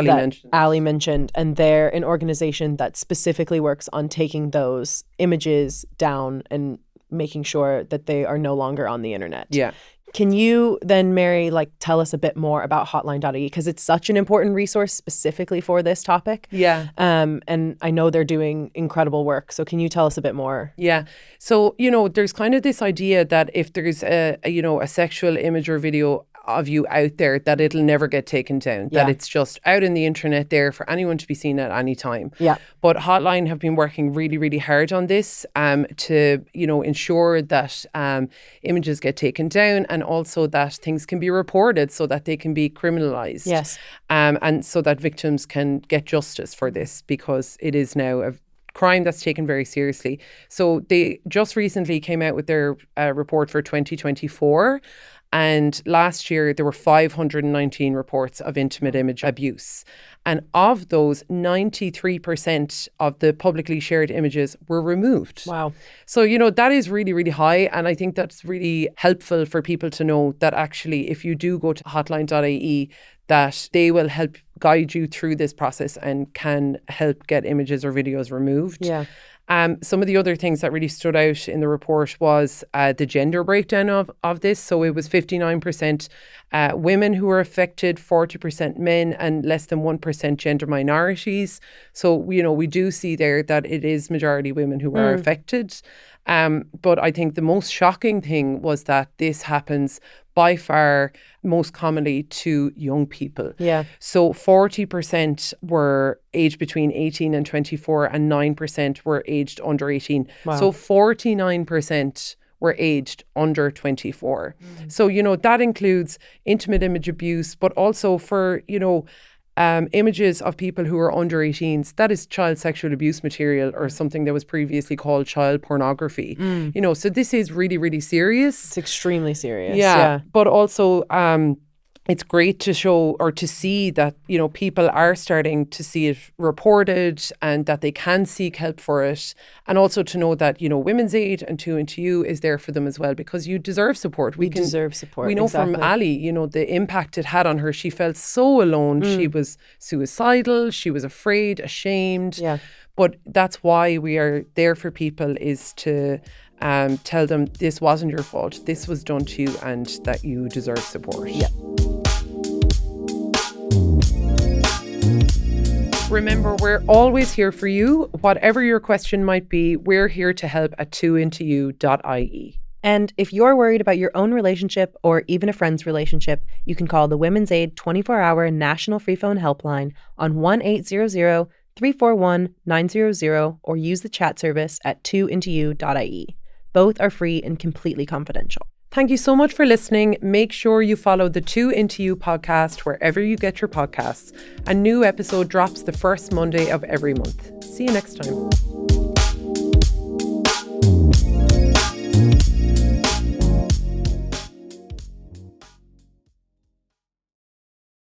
Ali mentioned. And they're an organization that specifically works on taking those images down and making sure that they are no longer on the internet. Yeah. Can you then, Mary, like tell us a bit more about Hotline.ie? Because it's such an important resource specifically for this topic. Yeah. And I know they're doing incredible work. So can you tell us a bit more? Yeah. So, there's kind of this idea that if there's a sexual image or video of you out there, that it'll never get taken down, that it's just out in the internet there for anyone to be seen at any time. Yeah. But Hotline have been working really, really hard on this to, ensure that images get taken down, and also that things can be reported so that they can be criminalized. Yes. And so that victims can get justice for this, because it is now a crime that's taken very seriously. So they just recently came out with their report for 2024. And last year, there were 519 reports of intimate image abuse. And of those, 93% of the publicly shared images were removed. Wow. So, that is really, really high. And I think that's really helpful for people to know that actually, if you do go to hotline.ie, that they will help guide you through this process and can help get images or videos removed. Yeah. Some of the other things that really stood out in the report was the gender breakdown of this. So it was 59% women who were affected, 40% men, and less than 1% gender minorities. So, we do see there that it is majority women who are affected. But I think the most shocking thing was that this happens by far most commonly to young people. Yeah. So 40% were aged between 18 and 24, and 9% were aged under 18. Wow. So 49% were aged under 24. So, that includes intimate image abuse, but also for, images of people who are under 18s, that is child sexual abuse material, or something that was previously called child pornography. So this is really, really serious. It's extremely serious. Yeah. But also, it's great to show or to see that, people are starting to see it reported and that they can seek help for it. And also to know that, Women's Aid and 2into is there for them as well, because you deserve support. We deserve support. We know from Ali, the impact it had on her. She felt so alone. She was suicidal. She was afraid, ashamed. Yeah. But that's why we are there for people, is to tell them this wasn't your fault. This was done to you, and that you deserve support. Yeah. Remember, we're always here for you. Whatever your question might be, we're here to help at 2into.ie. And if you're worried about your own relationship or even a friend's relationship, you can call the Women's Aid 24-hour national free phone helpline on 1-800-341-900, or use the chat service at 2into.ie. Both are free and completely confidential. Thank you so much for listening. Make sure you follow the 2into podcast wherever you get your podcasts. A new episode drops the first Monday of every month. See you next time.